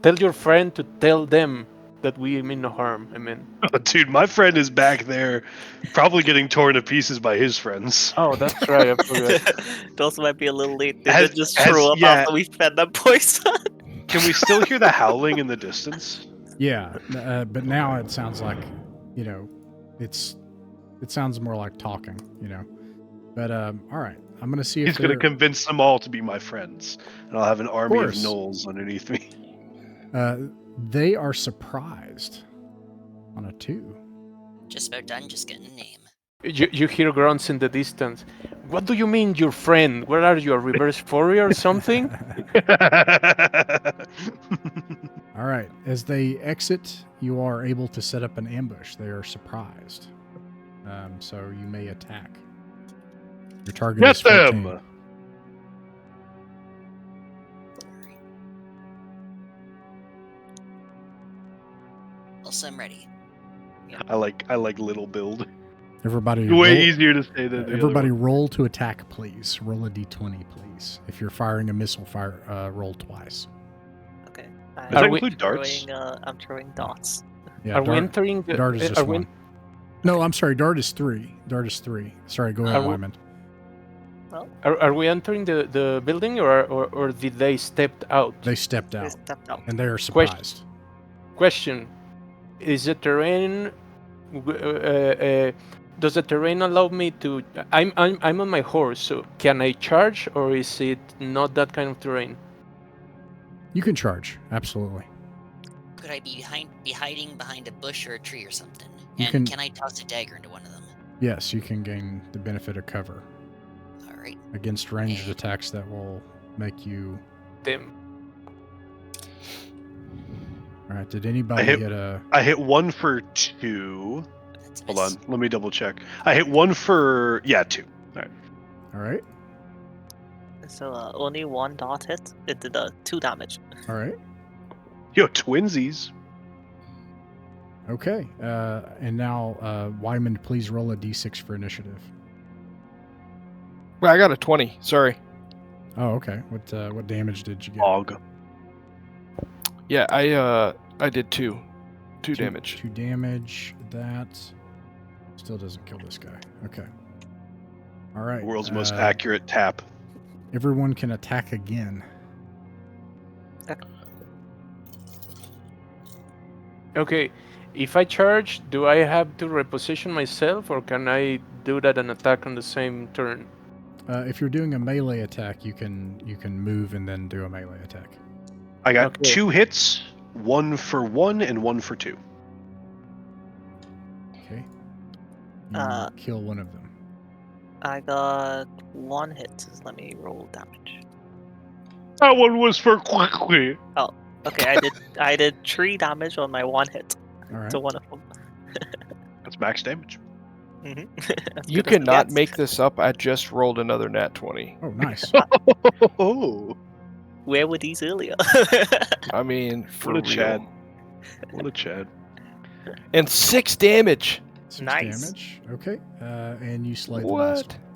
Tell your friend to tell them that we mean no harm. I mean. Dude, my friend is back there, probably getting torn to pieces by his friends. Oh, that's right. I forgot. Those might be a little late. They Has- did just has- throw up yeah. after we fed them poison. Can we still hear the howling in the distance? Yeah, but now it sounds like, it sounds more like talking, But all right, I'm gonna see if He's going to they're- convince them all to be my friends, and I'll have an army of course. gnolls underneath me. They are surprised on a 2. Just about done, just getting a name. You hear grunts in the distance. What do you mean, your friend? Where are you, a reverse Fourier or something? All right. As they exit, you are able to set up an ambush. They are surprised. So you may attack. Your target Get is 14. them! Also, I'm ready. I like little build. Everybody, Way roll, easier to say than the everybody other one. roll to attack, please. Roll a d20, please. If you're firing a missile, roll twice. Okay. Does that Are we- include darts? I'm throwing darts. Yeah, Are we entering the? dart is just are we, one. No, I'm sorry. Dart is 3. Dart is 3. Sorry, go ahead, Are we- Wyman. are we entering the building, or did they stepped out? They stepped They out, stepped out. and they are surprised. Question: Is the terrain? Does the terrain allow me to? I'm on my horse, so can I charge, or is it not that kind of terrain? You can charge, absolutely. Could I be hiding behind a bush or a tree or something? You And can- can I toss a dagger into one of them? Yes, you can gain the benefit of cover All right. against ranged attacks that will make you. Them. All right. Did anybody hit- hit a? I hit 1 for 2. That's a Hold miss. on, let me double check. I hit 1 for 2. All right. So only one dot hit. It did 2 damage. All right. Yo, twinsies. Okay. And now, Wyman, please roll a d6 for initiative. Well, I got a 20. Sorry. Oh, okay. What damage did you get? Og. Yeah, I did 2. 2 damage. 2 damage. That still doesn't kill this guy. Okay. All right. The world's most accurate tap. Everyone can attack again. Okay, if I charge, do I have to reposition myself, or can I do that and attack on the same turn? If you're doing a melee attack, you can move and then do a melee attack. I got Okay. 2 hits, 1 for 1 and 1 for 2. Okay. You kill one of them. I got 1 hit. So let me roll damage. That one was for quickly. Okay, I did 3 damage on my 1 hit All right. to one of them. That's max damage. You cannot make this up. I just rolled another nat 20. Oh, nice. Oh, Where were these earlier? I mean, for what a real. Chad. What a Chad. And 6 damage. 6 Nice. damage. Okay. And you slay the last What? one.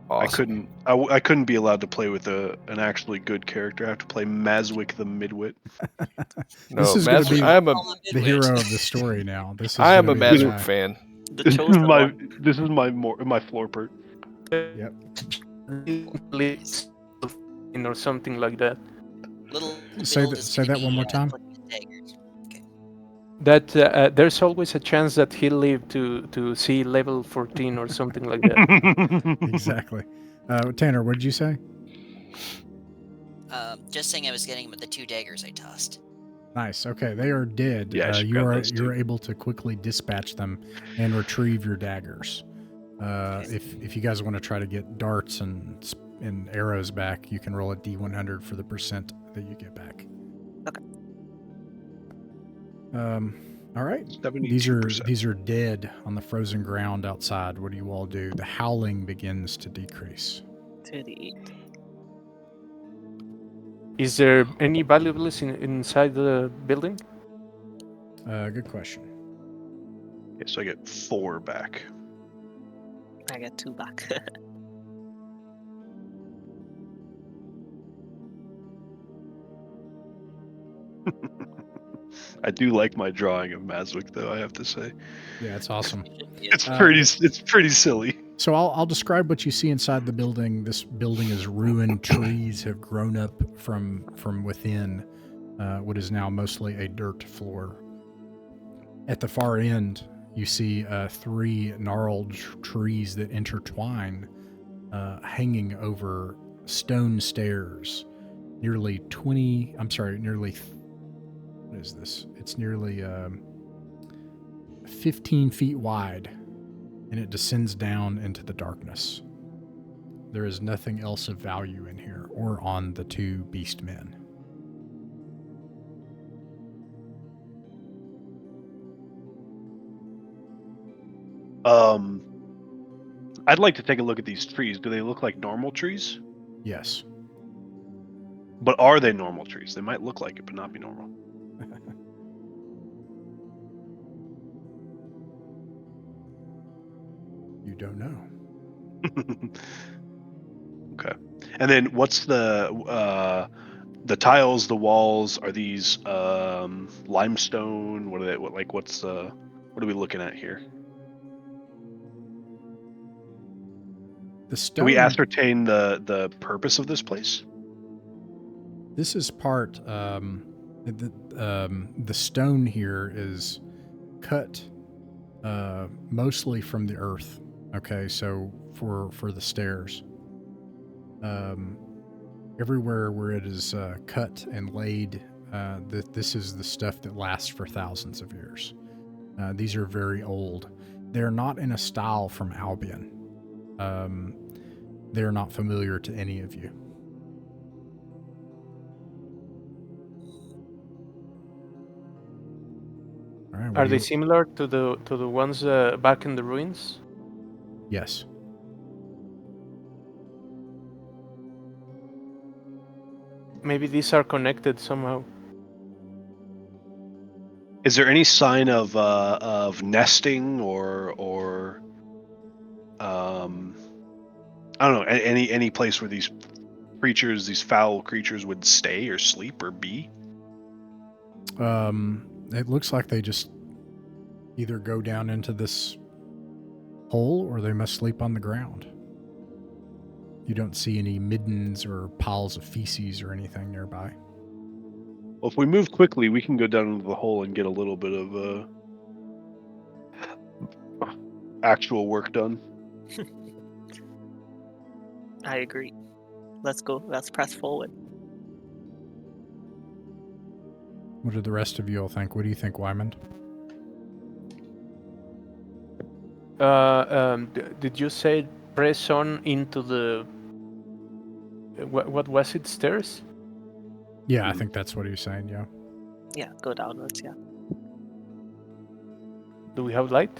Awesome. I couldn't be allowed to play with an actually good character. I have to play 𝕬𝖚𝖋𝖍𝖗. No, This is gonna be I'm a The hero of the story now. This is I am a gonna be the Mazwick guy. fan. The This is chosen my one. this is my floor perk. Yep. Or something like that. Little Say build that- is say gonna that one be, more time. putting in daggers. That there's always a chance that he'll live to see level 14 or something like that. Exactly. Tanner, what did you say? Just saying I was getting with the 2 daggers I tossed. Nice. Okay, they are dead. Yeah, I should grab those you're too. able to quickly dispatch them and retrieve your daggers. If you guys want to try to get darts and arrows back, you can roll a d100 for the percent that you get back. Okay. All right. 72%. These are dead on the frozen ground outside. What do you all do? The howling begins to decrease. To the east. Is there any valuables inside the building? Good question. Okay, so I get 4 back. I get 2 back. I do like my drawing of 𝕬𝖃, though. I have to say, Yeah, it's awesome. it's pretty silly. So I'll describe what you see inside the building. This building is ruined. Trees have grown up from within what is now mostly a dirt floor. At the far end, you see 3 gnarled trees that intertwine, hanging over stone stairs, nearly 20. I'm sorry, nearly. What is this? It's nearly 15 feet wide and it descends down into the darkness. There is nothing else of value in here or on the two beast men. I'd like to take a look at these trees. Do they look like normal trees? Yes. But are they normal trees? They might look like it, but not be normal. You don't know. Okay. And then what's the tiles, the walls? Are these limestone? What are they? What are we looking at here? The stone. Can we ascertain the purpose of this place? This is part. The stone here is cut mostly from the earth. Okay, so for the stairs, everywhere where it is cut and laid, this is the stuff that lasts for thousands of years. These are very old. They're not in a style from Albion. They're not familiar to any of you. All right, Are they similar to the ones back in the ruins? Yes. Maybe these are connected somehow. Is there any sign of nesting or I don't know, any place where these creatures, these foul creatures, would stay or sleep or be? It looks like they just either go down into this hole or they must sleep on the ground. You don't see any middens or piles of feces or anything nearby. Well, if we move quickly, we can go down into the hole and get a little bit of actual work done. I agree. Let's go. Let's press forward. What do the rest of you all think? What do you think, Wyman? Did you say press on into the what was it, stairs? Yeah, I think that's what he was saying, yeah. Yeah, go downwards, yeah. Do we have light?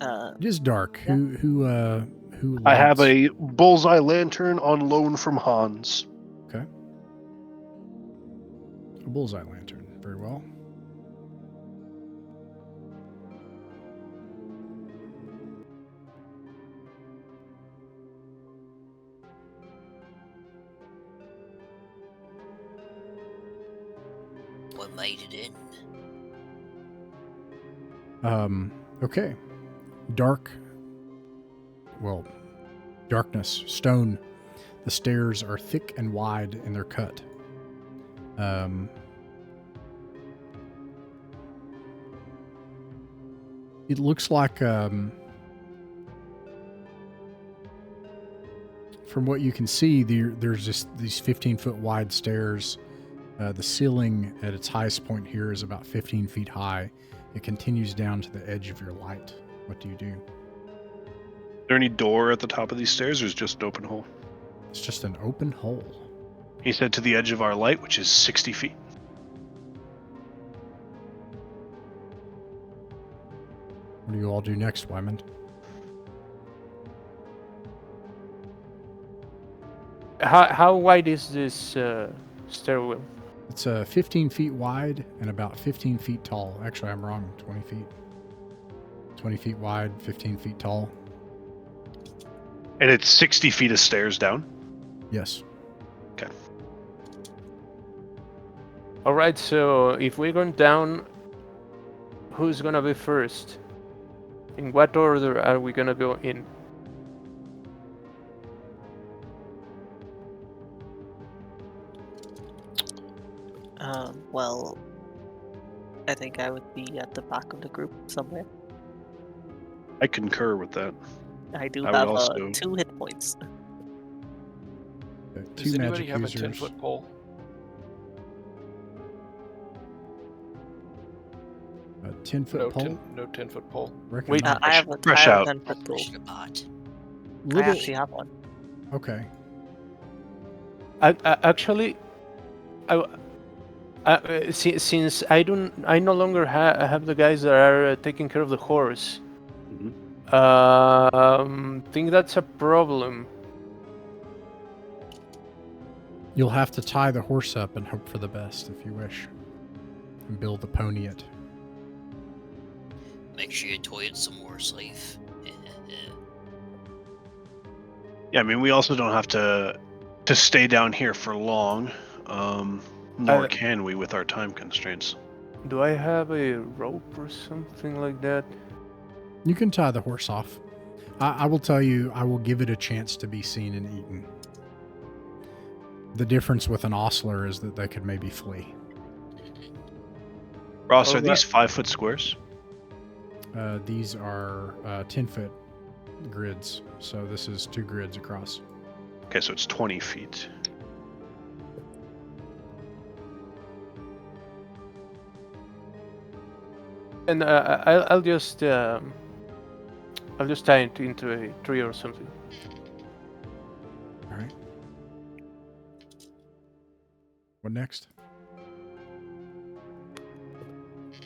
It is dark. Yeah. Who I have lights? a bullseye lantern on loan from Hans. Okay. A bullseye lantern. Very well. What made it in? Okay. Darkness, stone. The stairs are thick and wide and they're cut. It looks like, from what you can see, there's just these 15-foot wide stairs. The ceiling at its highest point here is about 15 feet high. It continues down to the edge of your light. What do you do? Is there any door at the top of these stairs, or is it just an open hole? It's just an open hole. He said to the edge of our light, which is 60 feet. What do you all do next, Wyman? How wide is this stairwell? It's 15 feet wide and about 15 feet tall. Actually, I'm wrong. 20 feet. 20 feet wide, 15 feet tall. And it's 60 feet of stairs down? Yes. Okay. All right, so if we're going down, who's gonna be first? In what order are we gonna go in? Well, I think I would be at the back of the group somewhere. I concur with that. I do I would have also- 2 hit points. Okay, Does two anybody magic have users. a 10-foot pole? A 10-foot pole. No 10-foot pole. Wait, Recommend. I have a Fresh out. 10-foot pole. Should have bought. I actually have one. Okay. Actually, since I no longer have the guys that are taking care of the horse. Think that's a problem. You'll have to tie the horse up and hope for the best if you wish. And build the pony it. Make sure you toy it some more, slave. Yeah, I mean, we also don't have to stay down here for long, nor can we with our time constraints. Do I have a rope or something like that? You can tie the horse off. I will tell you, I will give it a chance to be seen and eaten. The difference with an ostler is that they could maybe flee. Ross, are these 5-foot squares? These are 10-foot grids, so this is 2 grids across. Okay, so it's 20 feet. And I'll just tie it into a tree or something. All right. What next?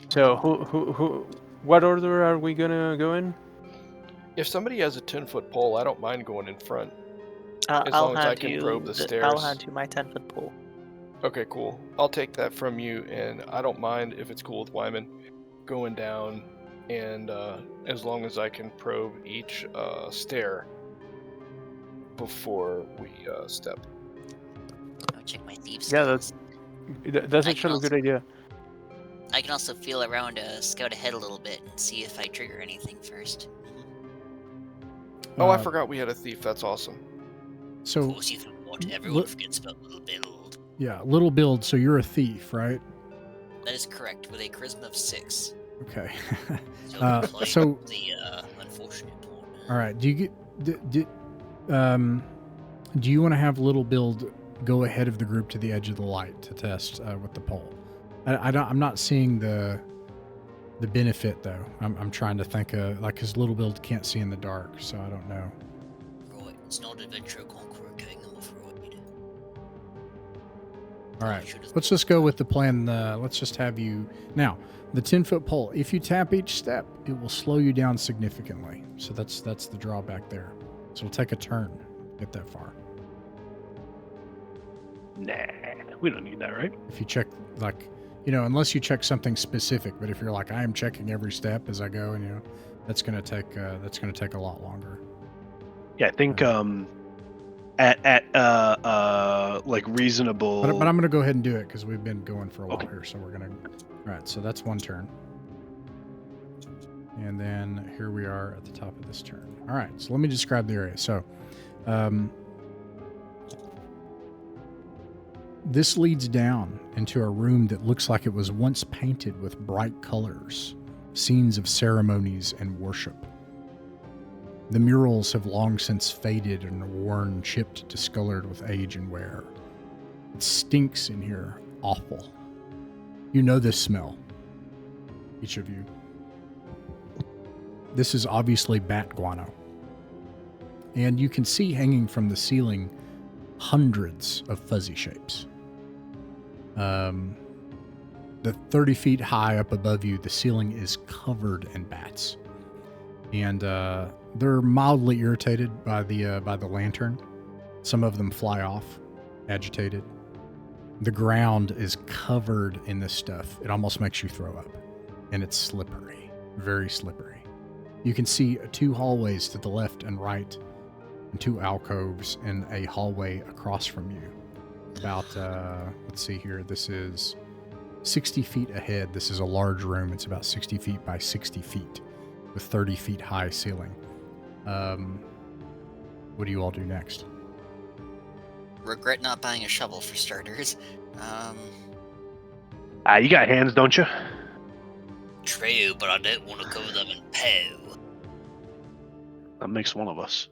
So who what order are we gonna go in? If somebody has a 10-foot pole, I don't mind going in front. As I'll long as I hand can you probe the stairs. I'll hand you my 10-foot pole. Okay, cool. I'll take that from you, and I don't mind if it's cool with Wyman going down, and as long as I can probe each stair before we step. I'll check my thieves. Yeah, that's I actually a good idea. I can also feel around, scout ahead a little bit and see if I trigger anything first. Oh, I forgot we had a thief. That's awesome. So, Of course, you forgot. Everyone forgets about Little Build. yeah, little build. So you're a thief, right? That is correct, with a charisma of 6. Okay. So, so the unfortunate one. all right. Do you want to have little build go ahead of the group to the edge of the light to test with the pole? I'm not seeing the benefit though. I'm trying to think because little build can't see in the dark, so I don't know. Right, it's not adventure conqueror king, I'm afraid. All right, let's just go with the plan. Let's just have you now. The 10-foot pole. If you tap each step, it will slow you down significantly. So that's the drawback there. So it'll take a turn to get that far. Nah, we don't need that, right? If you check unless you check something specific. But if you're like, I am checking every step as I go, and that's gonna take a lot longer. Yeah, I think at like reasonable. But I'm gonna go ahead and do it because we've been going for a while Okay. here. So we're gonna. All right, so that's one turn. And then here we are at the top of this turn. All right, so let me describe the area. So, this leads down into a room that looks like it was once painted with bright colors, scenes of ceremonies and worship. The murals have long since faded and worn, chipped, discolored with age and wear. It stinks in here, awful. You know this smell, each of you. This is obviously bat guano. And you can see hanging from the ceiling hundreds of fuzzy shapes. The 30 feet high up above you, the ceiling is covered in bats. And they're mildly irritated by the lantern. Some of them fly off, agitated. The ground is covered in this stuff. It almost makes you throw up. And it's slippery, very slippery. You can see 2 hallways to the left and right, and 2 alcoves and a hallway across from you. About, let's see here, this is 60 feet ahead. This is a large room. It's about 60 feet by 60 feet with 30 feet high ceiling. What do you all do next? Regret not buying a shovel for starters. You got hands, don't you? True, but I don't want to cover them in poo. That makes one of us.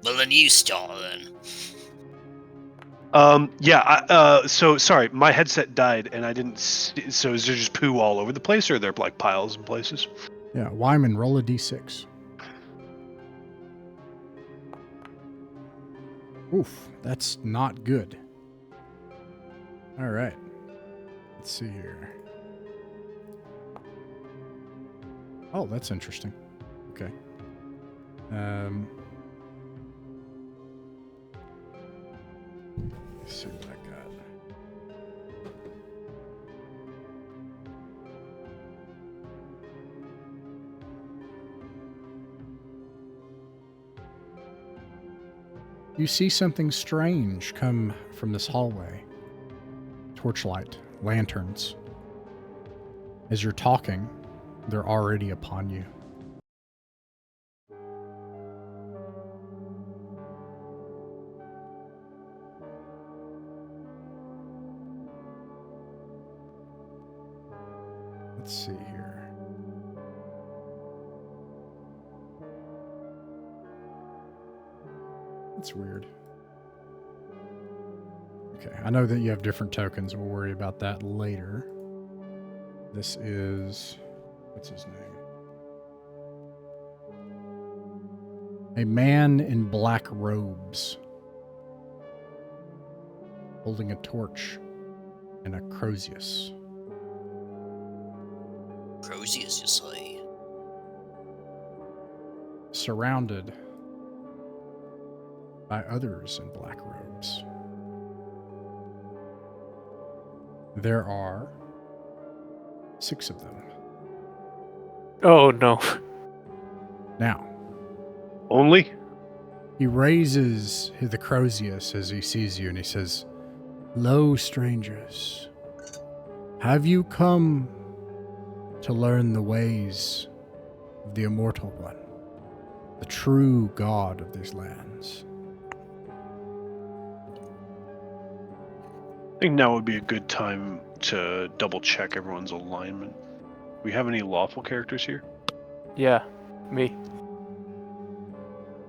Well, then you start then. So sorry, my headset died, and I didn't. So is there just poo all over the place, or are there like piles in places? Yeah, Wyman, roll a d6. Oof, that's not good. All right. Let's see here. Oh, that's interesting. Okay. Let's see what I got. You see something strange come from this hallway. Torchlight, lanterns. As you're talking, they're already upon you. Let's see here. That's weird. Okay, I know that you have different tokens. We'll worry about that later. This is... what's his name? A man in black robes, holding a torch and a crozius. Crozius, you say? Surrounded by others in black robes. There are 6 of them. Oh no. Now, Only? he raises the crozius as he sees you and he says, "Lo, strangers, have you come to learn the ways of the Immortal One, the true God of these lands?" I think now would be a good time to double check everyone's alignment. We have any lawful characters here? Yeah, me.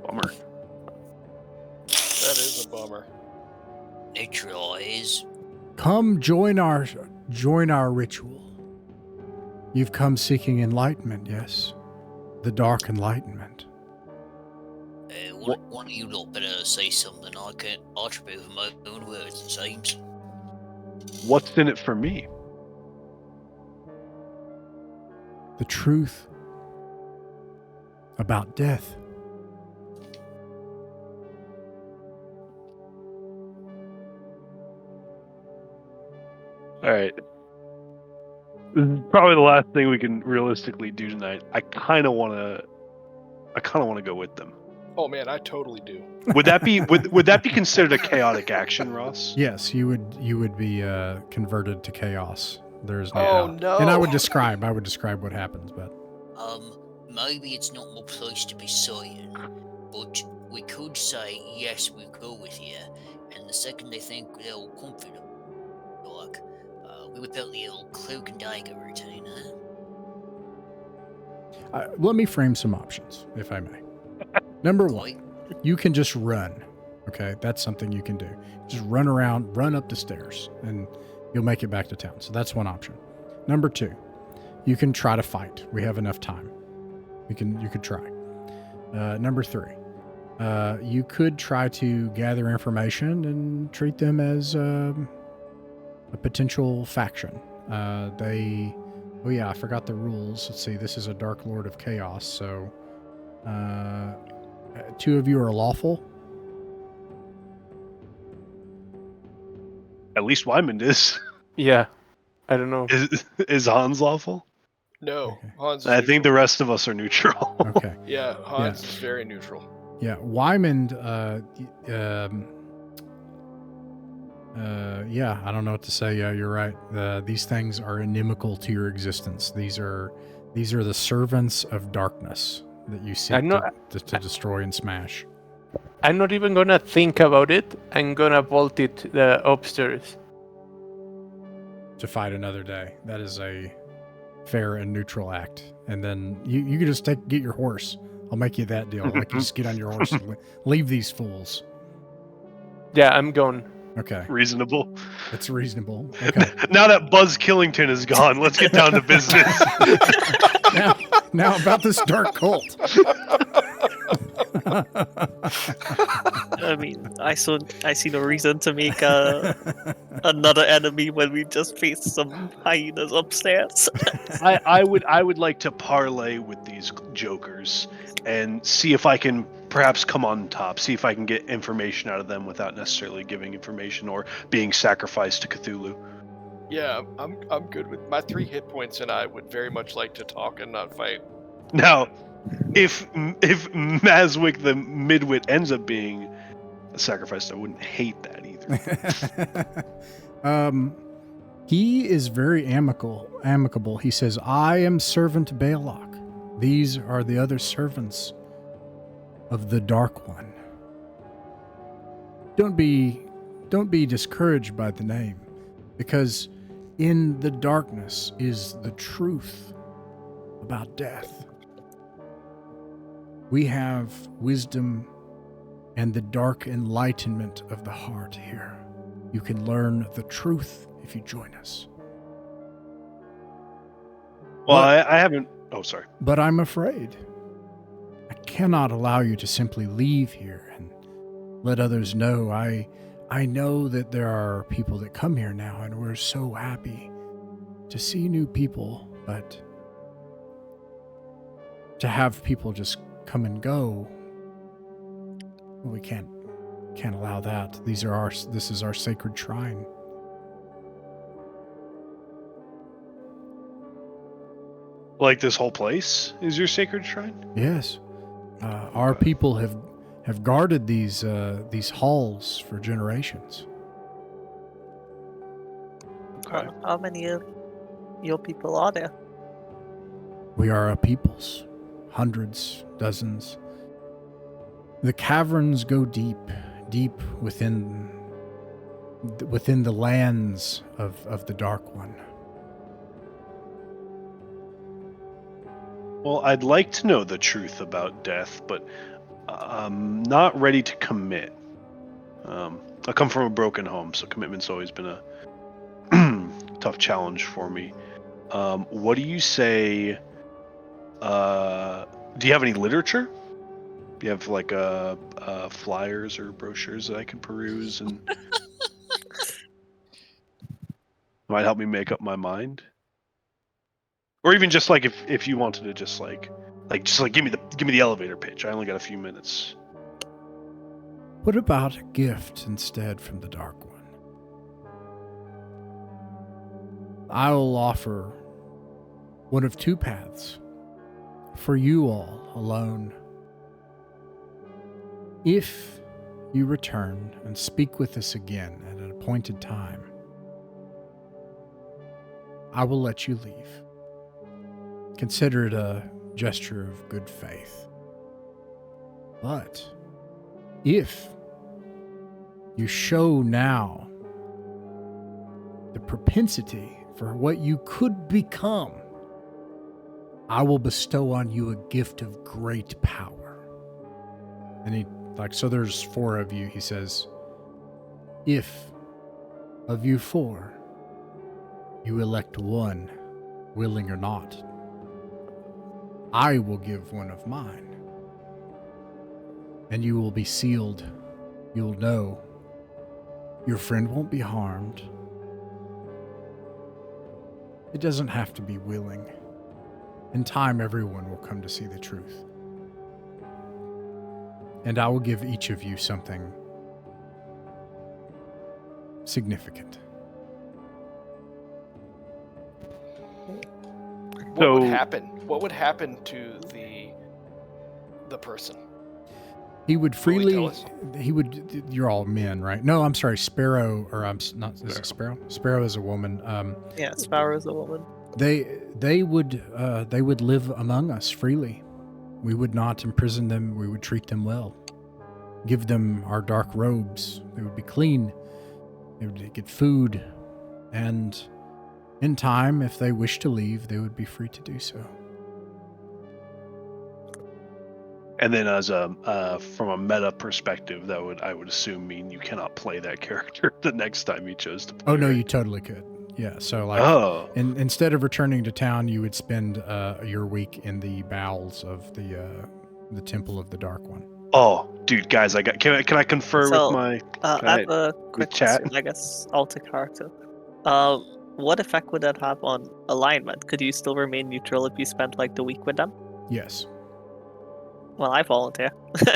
Bummer. That is a bummer. Neutralize. Come join our ritual. You've come seeking enlightenment, yes? The dark enlightenment. One of you lot better say something. I can't attribute with my own words, it seems. What's in it for me? The truth about death. All right. This is probably the last thing we can realistically do tonight. I kind of want to go with them. Oh man, I totally do. Would that be would that be considered a chaotic action, Ross? Yes, you would be converted to chaos. There's no Oh doubt. no. And I would describe what happens, but Maybe it's not my place to be saying, but we could say, yes, we go with you, and the second they think they'll comfort them, like, we whip out the old cloak and dagger routine, let me frame some options, if I may. Number one, you can just run. Okay, that's something you can do. Just run around, run up the stairs, and you'll make it back to town. So that's one option. Number two, you can try to fight. We have enough time. You could try. Number three, you could try to gather information and treat them as a potential faction. Oh yeah, I forgot the rules. Let's see. This is a Dark Lord of Chaos, so 2 of you are lawful. At least Wyman is. Yeah, I don't know. Is Hans lawful? No, Okay. Hans is I think the neutral. rest of us are neutral. Okay. Yeah, Hans is very neutral. Yeah, Wyman. Yeah, I don't know what to say. Yeah, you're right. These things are inimical to your existence. These are the servants of darkness that you seek to destroy and smash. I'm not even gonna think about it. I'm gonna vault it upstairs. To fight another day. That is a fair and neutral act. And then you can just get your horse. I'll make you that deal. Like, you just get on your horse and leave these fools. Yeah, I'm gone. Okay, Reasonable. it's reasonable. Okay. Now that Buzz Killington is gone, let's get down to business. now about this dark cult. I mean, I see no reason to make another enemy when we just faced some hyenas upstairs. I would like to parlay with these jokers and see if I can perhaps come on top, see if I can get information out of them without necessarily giving information or being sacrificed to Cthulhu. Yeah, I'm good with my 3 hit points, and I would very much like to talk and not fight. Now, if 𝕬𝖚𝖋𝖍𝖊𝖗 the midwit ends up being sacrificed, I wouldn't hate that either. He is very amicable. He says, "I am servant Balok. These are the other servants of the Dark One. Don't be discouraged by the name, because in the darkness is the truth about death. We have wisdom and the dark enlightenment of the heart here. You can learn the truth if you join us." Well, I haven't... Oh, sorry. "But I'm afraid. I cannot allow you to simply leave here and let others know. I know that there are people that come here now, and we're so happy to see new people, but to have people just come and go, we can't allow that. This is our sacred shrine." Like this whole place is your sacred shrine? Yes. Our people have guarded these halls for generations. Okay. How many of your people are there? We are a peoples. Hundreds, dozens. The caverns go deep within the lands of the Dark One. Well, I'd like to know the truth about death, but I'm not ready to commit. I come from a broken home, so commitment's always been a tough challenge for me. What do you say? Do you have any literature? Do you have like flyers or brochures that I could peruse and might help me make up my mind? Or even just like if you wanted to just like give me the elevator pitch. I only got a few minutes. What about a gift instead from the Dark One? I will offer one of 2 paths for you all alone. If you return and speak with us again at an appointed time, I will let you leave. Consider it a gesture of good faith. But if you show now the propensity for what you could become, I will bestow on you a gift of great power. And so there's 4 of you, he says, if of you 4, you elect one, willing or not, I will give one of mine, and you will be sealed. You'll know your friend won't be harmed. It doesn't have to be willing. In time, everyone will come to see the truth. And I will give each of you something significant. What would happen? What would happen to the person? He would freely. Tell us? He would. You're all men, right? No, I'm sorry. Sparrow, or I'm not. Is it Sparrow? Sparrow is a woman. Yeah, Sparrow is a woman. They would live among us freely. We would not imprison them. We would treat them well. Give them our dark robes. They would be clean. They would get food, and in time, if they wish to leave, they would be free to do so. And then as a from a meta perspective, I would assume mean you cannot play that character the next time you chose to play. Oh no, right? you totally could. Yeah. So like, Oh, instead of returning to town, you would spend your week in the bowels of the Temple of the Dark One. oh, dude, guys, can I confer with So, my I have a quick chat? question, I guess, alter character. What effect would that have on alignment? Could you still remain neutral if you spent like the week with them? Yes. Well, I volunteer.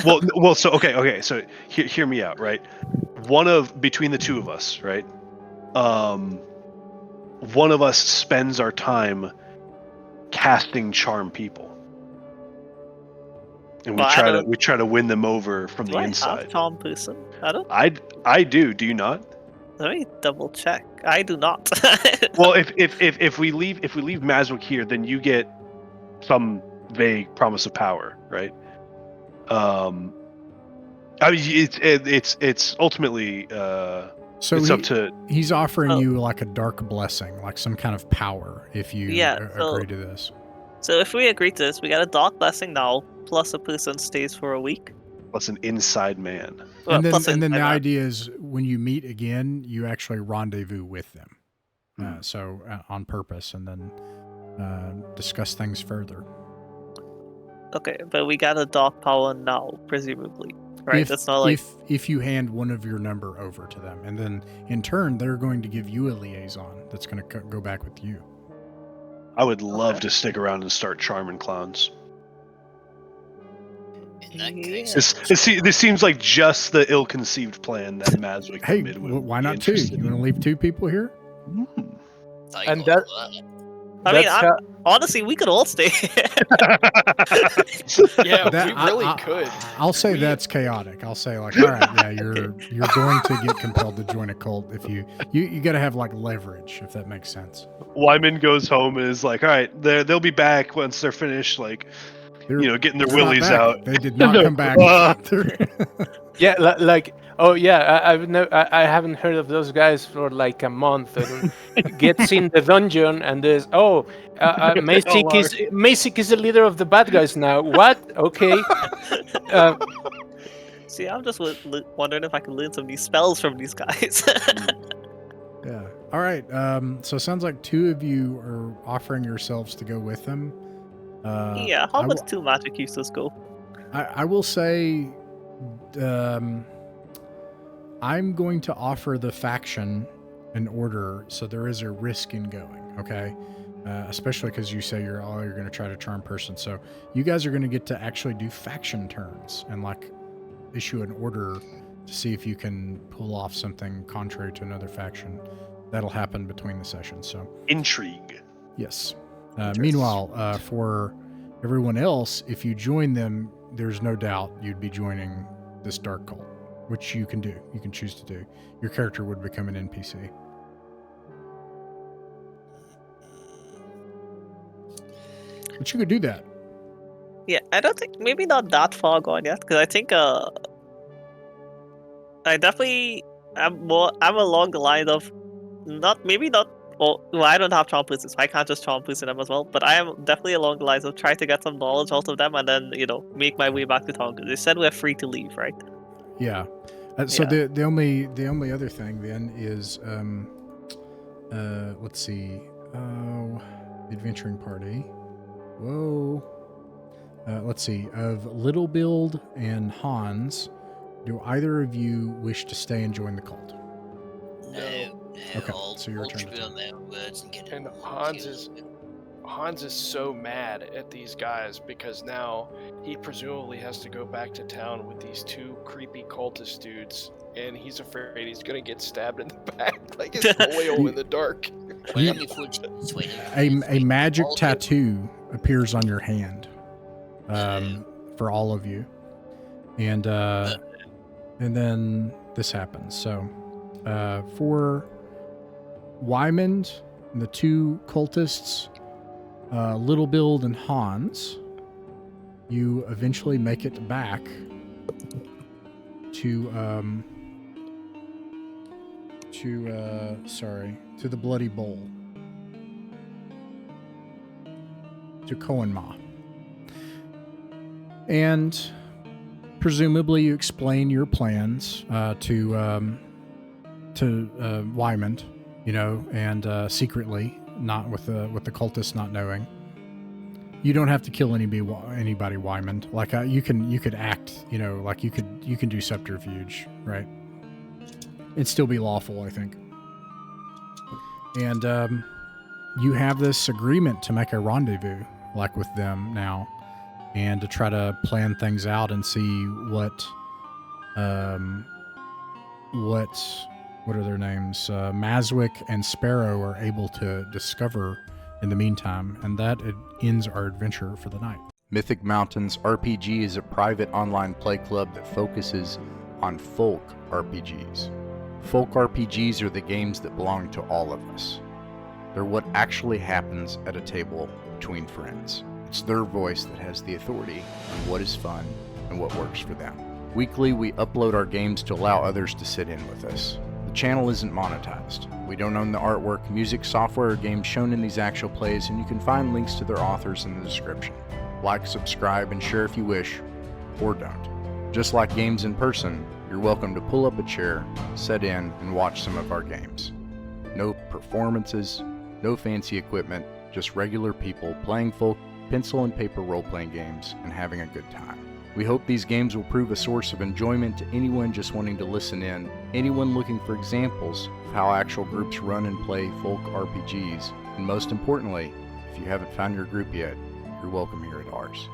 well, so okay, so hear me out, right? Between the two of us, right? One of us spends our time casting charm people, and Well, I don't. we try to win them over from Do the I have inside. charm person? I don't. I do. Do you not? Let me double check. I do not. Well, if we leave Mazwick here, then you get some vague promise of power, right? I mean, it's ultimately So it's up to. he's offering Oh. you like a dark blessing, like some kind of power, if you Yeah, so- agree to this. So if we agree to this, we got a dark blessing now, plus a person stays for a week. Plus an inside man. Well, and then plus the inside man. idea is when you meet again, you actually rendezvous with them. Hmm. So on purpose, and then discuss things further. Okay, but we got a dark power now, presumably, right? If, That's not like if you hand one of your number over to them, and then in turn they're going to give you a liaison that's going to go back with you. I would love to stick around and start charming clowns. In that case, Yeah. This seems like just the ill-conceived plan that Mazwick Hey, Mid would why be not two? interested You want in. to leave two people here? thought And you that- called that. I mean, That's how- honestly, we could all stay. Yeah, That- we really could. I'll say We- that's chaotic. I'll say like, all right, yeah, you're going to get compelled to join a cult if you got to have like leverage, if that makes sense. Wyman goes home and is like, all right, they'll be back once they're finished, like, They're, getting their they're not willies back. out. They did not come back. Yeah, like oh yeah, I haven't heard of those guys for like a month. And gets in the dungeon and there's 𝕬𝖃𝖊𝖗𝖐𝖊𝖗 is the leader of the bad guys now. What? Okay. See, I'm just wondering if I can learn some new spells from these guys. Yeah. All right. So it sounds like two of you are offering yourselves to go with them. Yeah, how I much w- 2 magic uses go? I will say, I'm going to offer the faction an order, so there is a risk in going. Okay. Especially because you say you're going to try to charm person. So you guys are going to get to actually do faction turns and like issue an order to see if you can pull off something contrary to another faction. That'll happen between the sessions. So Intrigue. yes. Meanwhile, for everyone else, if you join them, there's no doubt you'd be joining this dark cult, which you can do. You can choose to do. Your character would become an NPC. But you could do that. Yeah, I don't think maybe not that far gone yet, because I think I definitely I'm along the line of not. Well, I don't have charm boosters, so I can't just charm boost them as well. But I am definitely along the lines of trying to get some knowledge out of them, and then make my way back to town. Because they said we're free to leave, right? Yeah. So Yeah. the only other thing then is let's see. Oh, adventuring party. Whoa. Let's see. Of Little Build and Hans, do either of you wish to stay and join the cult? No. Okay, I'll so your turn to true on talk. my own words and get And it. Hans is so mad at these guys because now he presumably has to go back to town with these 2 creepy cultist dudes, and he's afraid he's gonna get stabbed in the back like his oil in the dark. Well, let me put you this way, A magic all the- tattoo appears on your hand for all of you, and then this happens. So for Wymond and the 2 cultists, Little Build and Hans, you eventually make it back to the Bloody Bowl, to 𝕬𝖚𝖋𝖍𝖊𝖗. And presumably you explain your plans to 𝕬𝖃𝖊𝖗, and secretly, not with the cultists not knowing. You don't have to kill anybody, 𝕬𝖃𝖊𝖗. Like you could act, like you can do subterfuge, right? It'd still be lawful, I think. And you have this agreement to make a rendezvous, like with them now, and to try to plan things out and see what are their names? 𝕬𝖃𝖊𝖗 and Sparrow are able to discover in the meantime, and that ends our adventure for the night. Mythic Mountains RPG is a private online play club that focuses on folk RPGs. Folk RPGs are the games that belong to all of us. They're what actually happens at a table between friends. It's their voice that has the authority on what is fun and what works for them. Weekly, we upload our games to allow others to sit in with us. The channel isn't monetized. We don't own the artwork, music, software, or games shown in these actual plays, and you can find links to their authors in the description. Like, subscribe, and share if you wish, or don't. Just like games in person, you're welcome to pull up a chair, sit in, and watch some of our games. No performances, no fancy equipment, just regular people playing folk pencil and paper role-playing games and having a good time. We hope these games will prove a source of enjoyment to anyone just wanting to listen in, anyone looking for examples of how actual groups run and play folk RPGs, and most importantly, if you haven't found your group yet, you're welcome here at ours.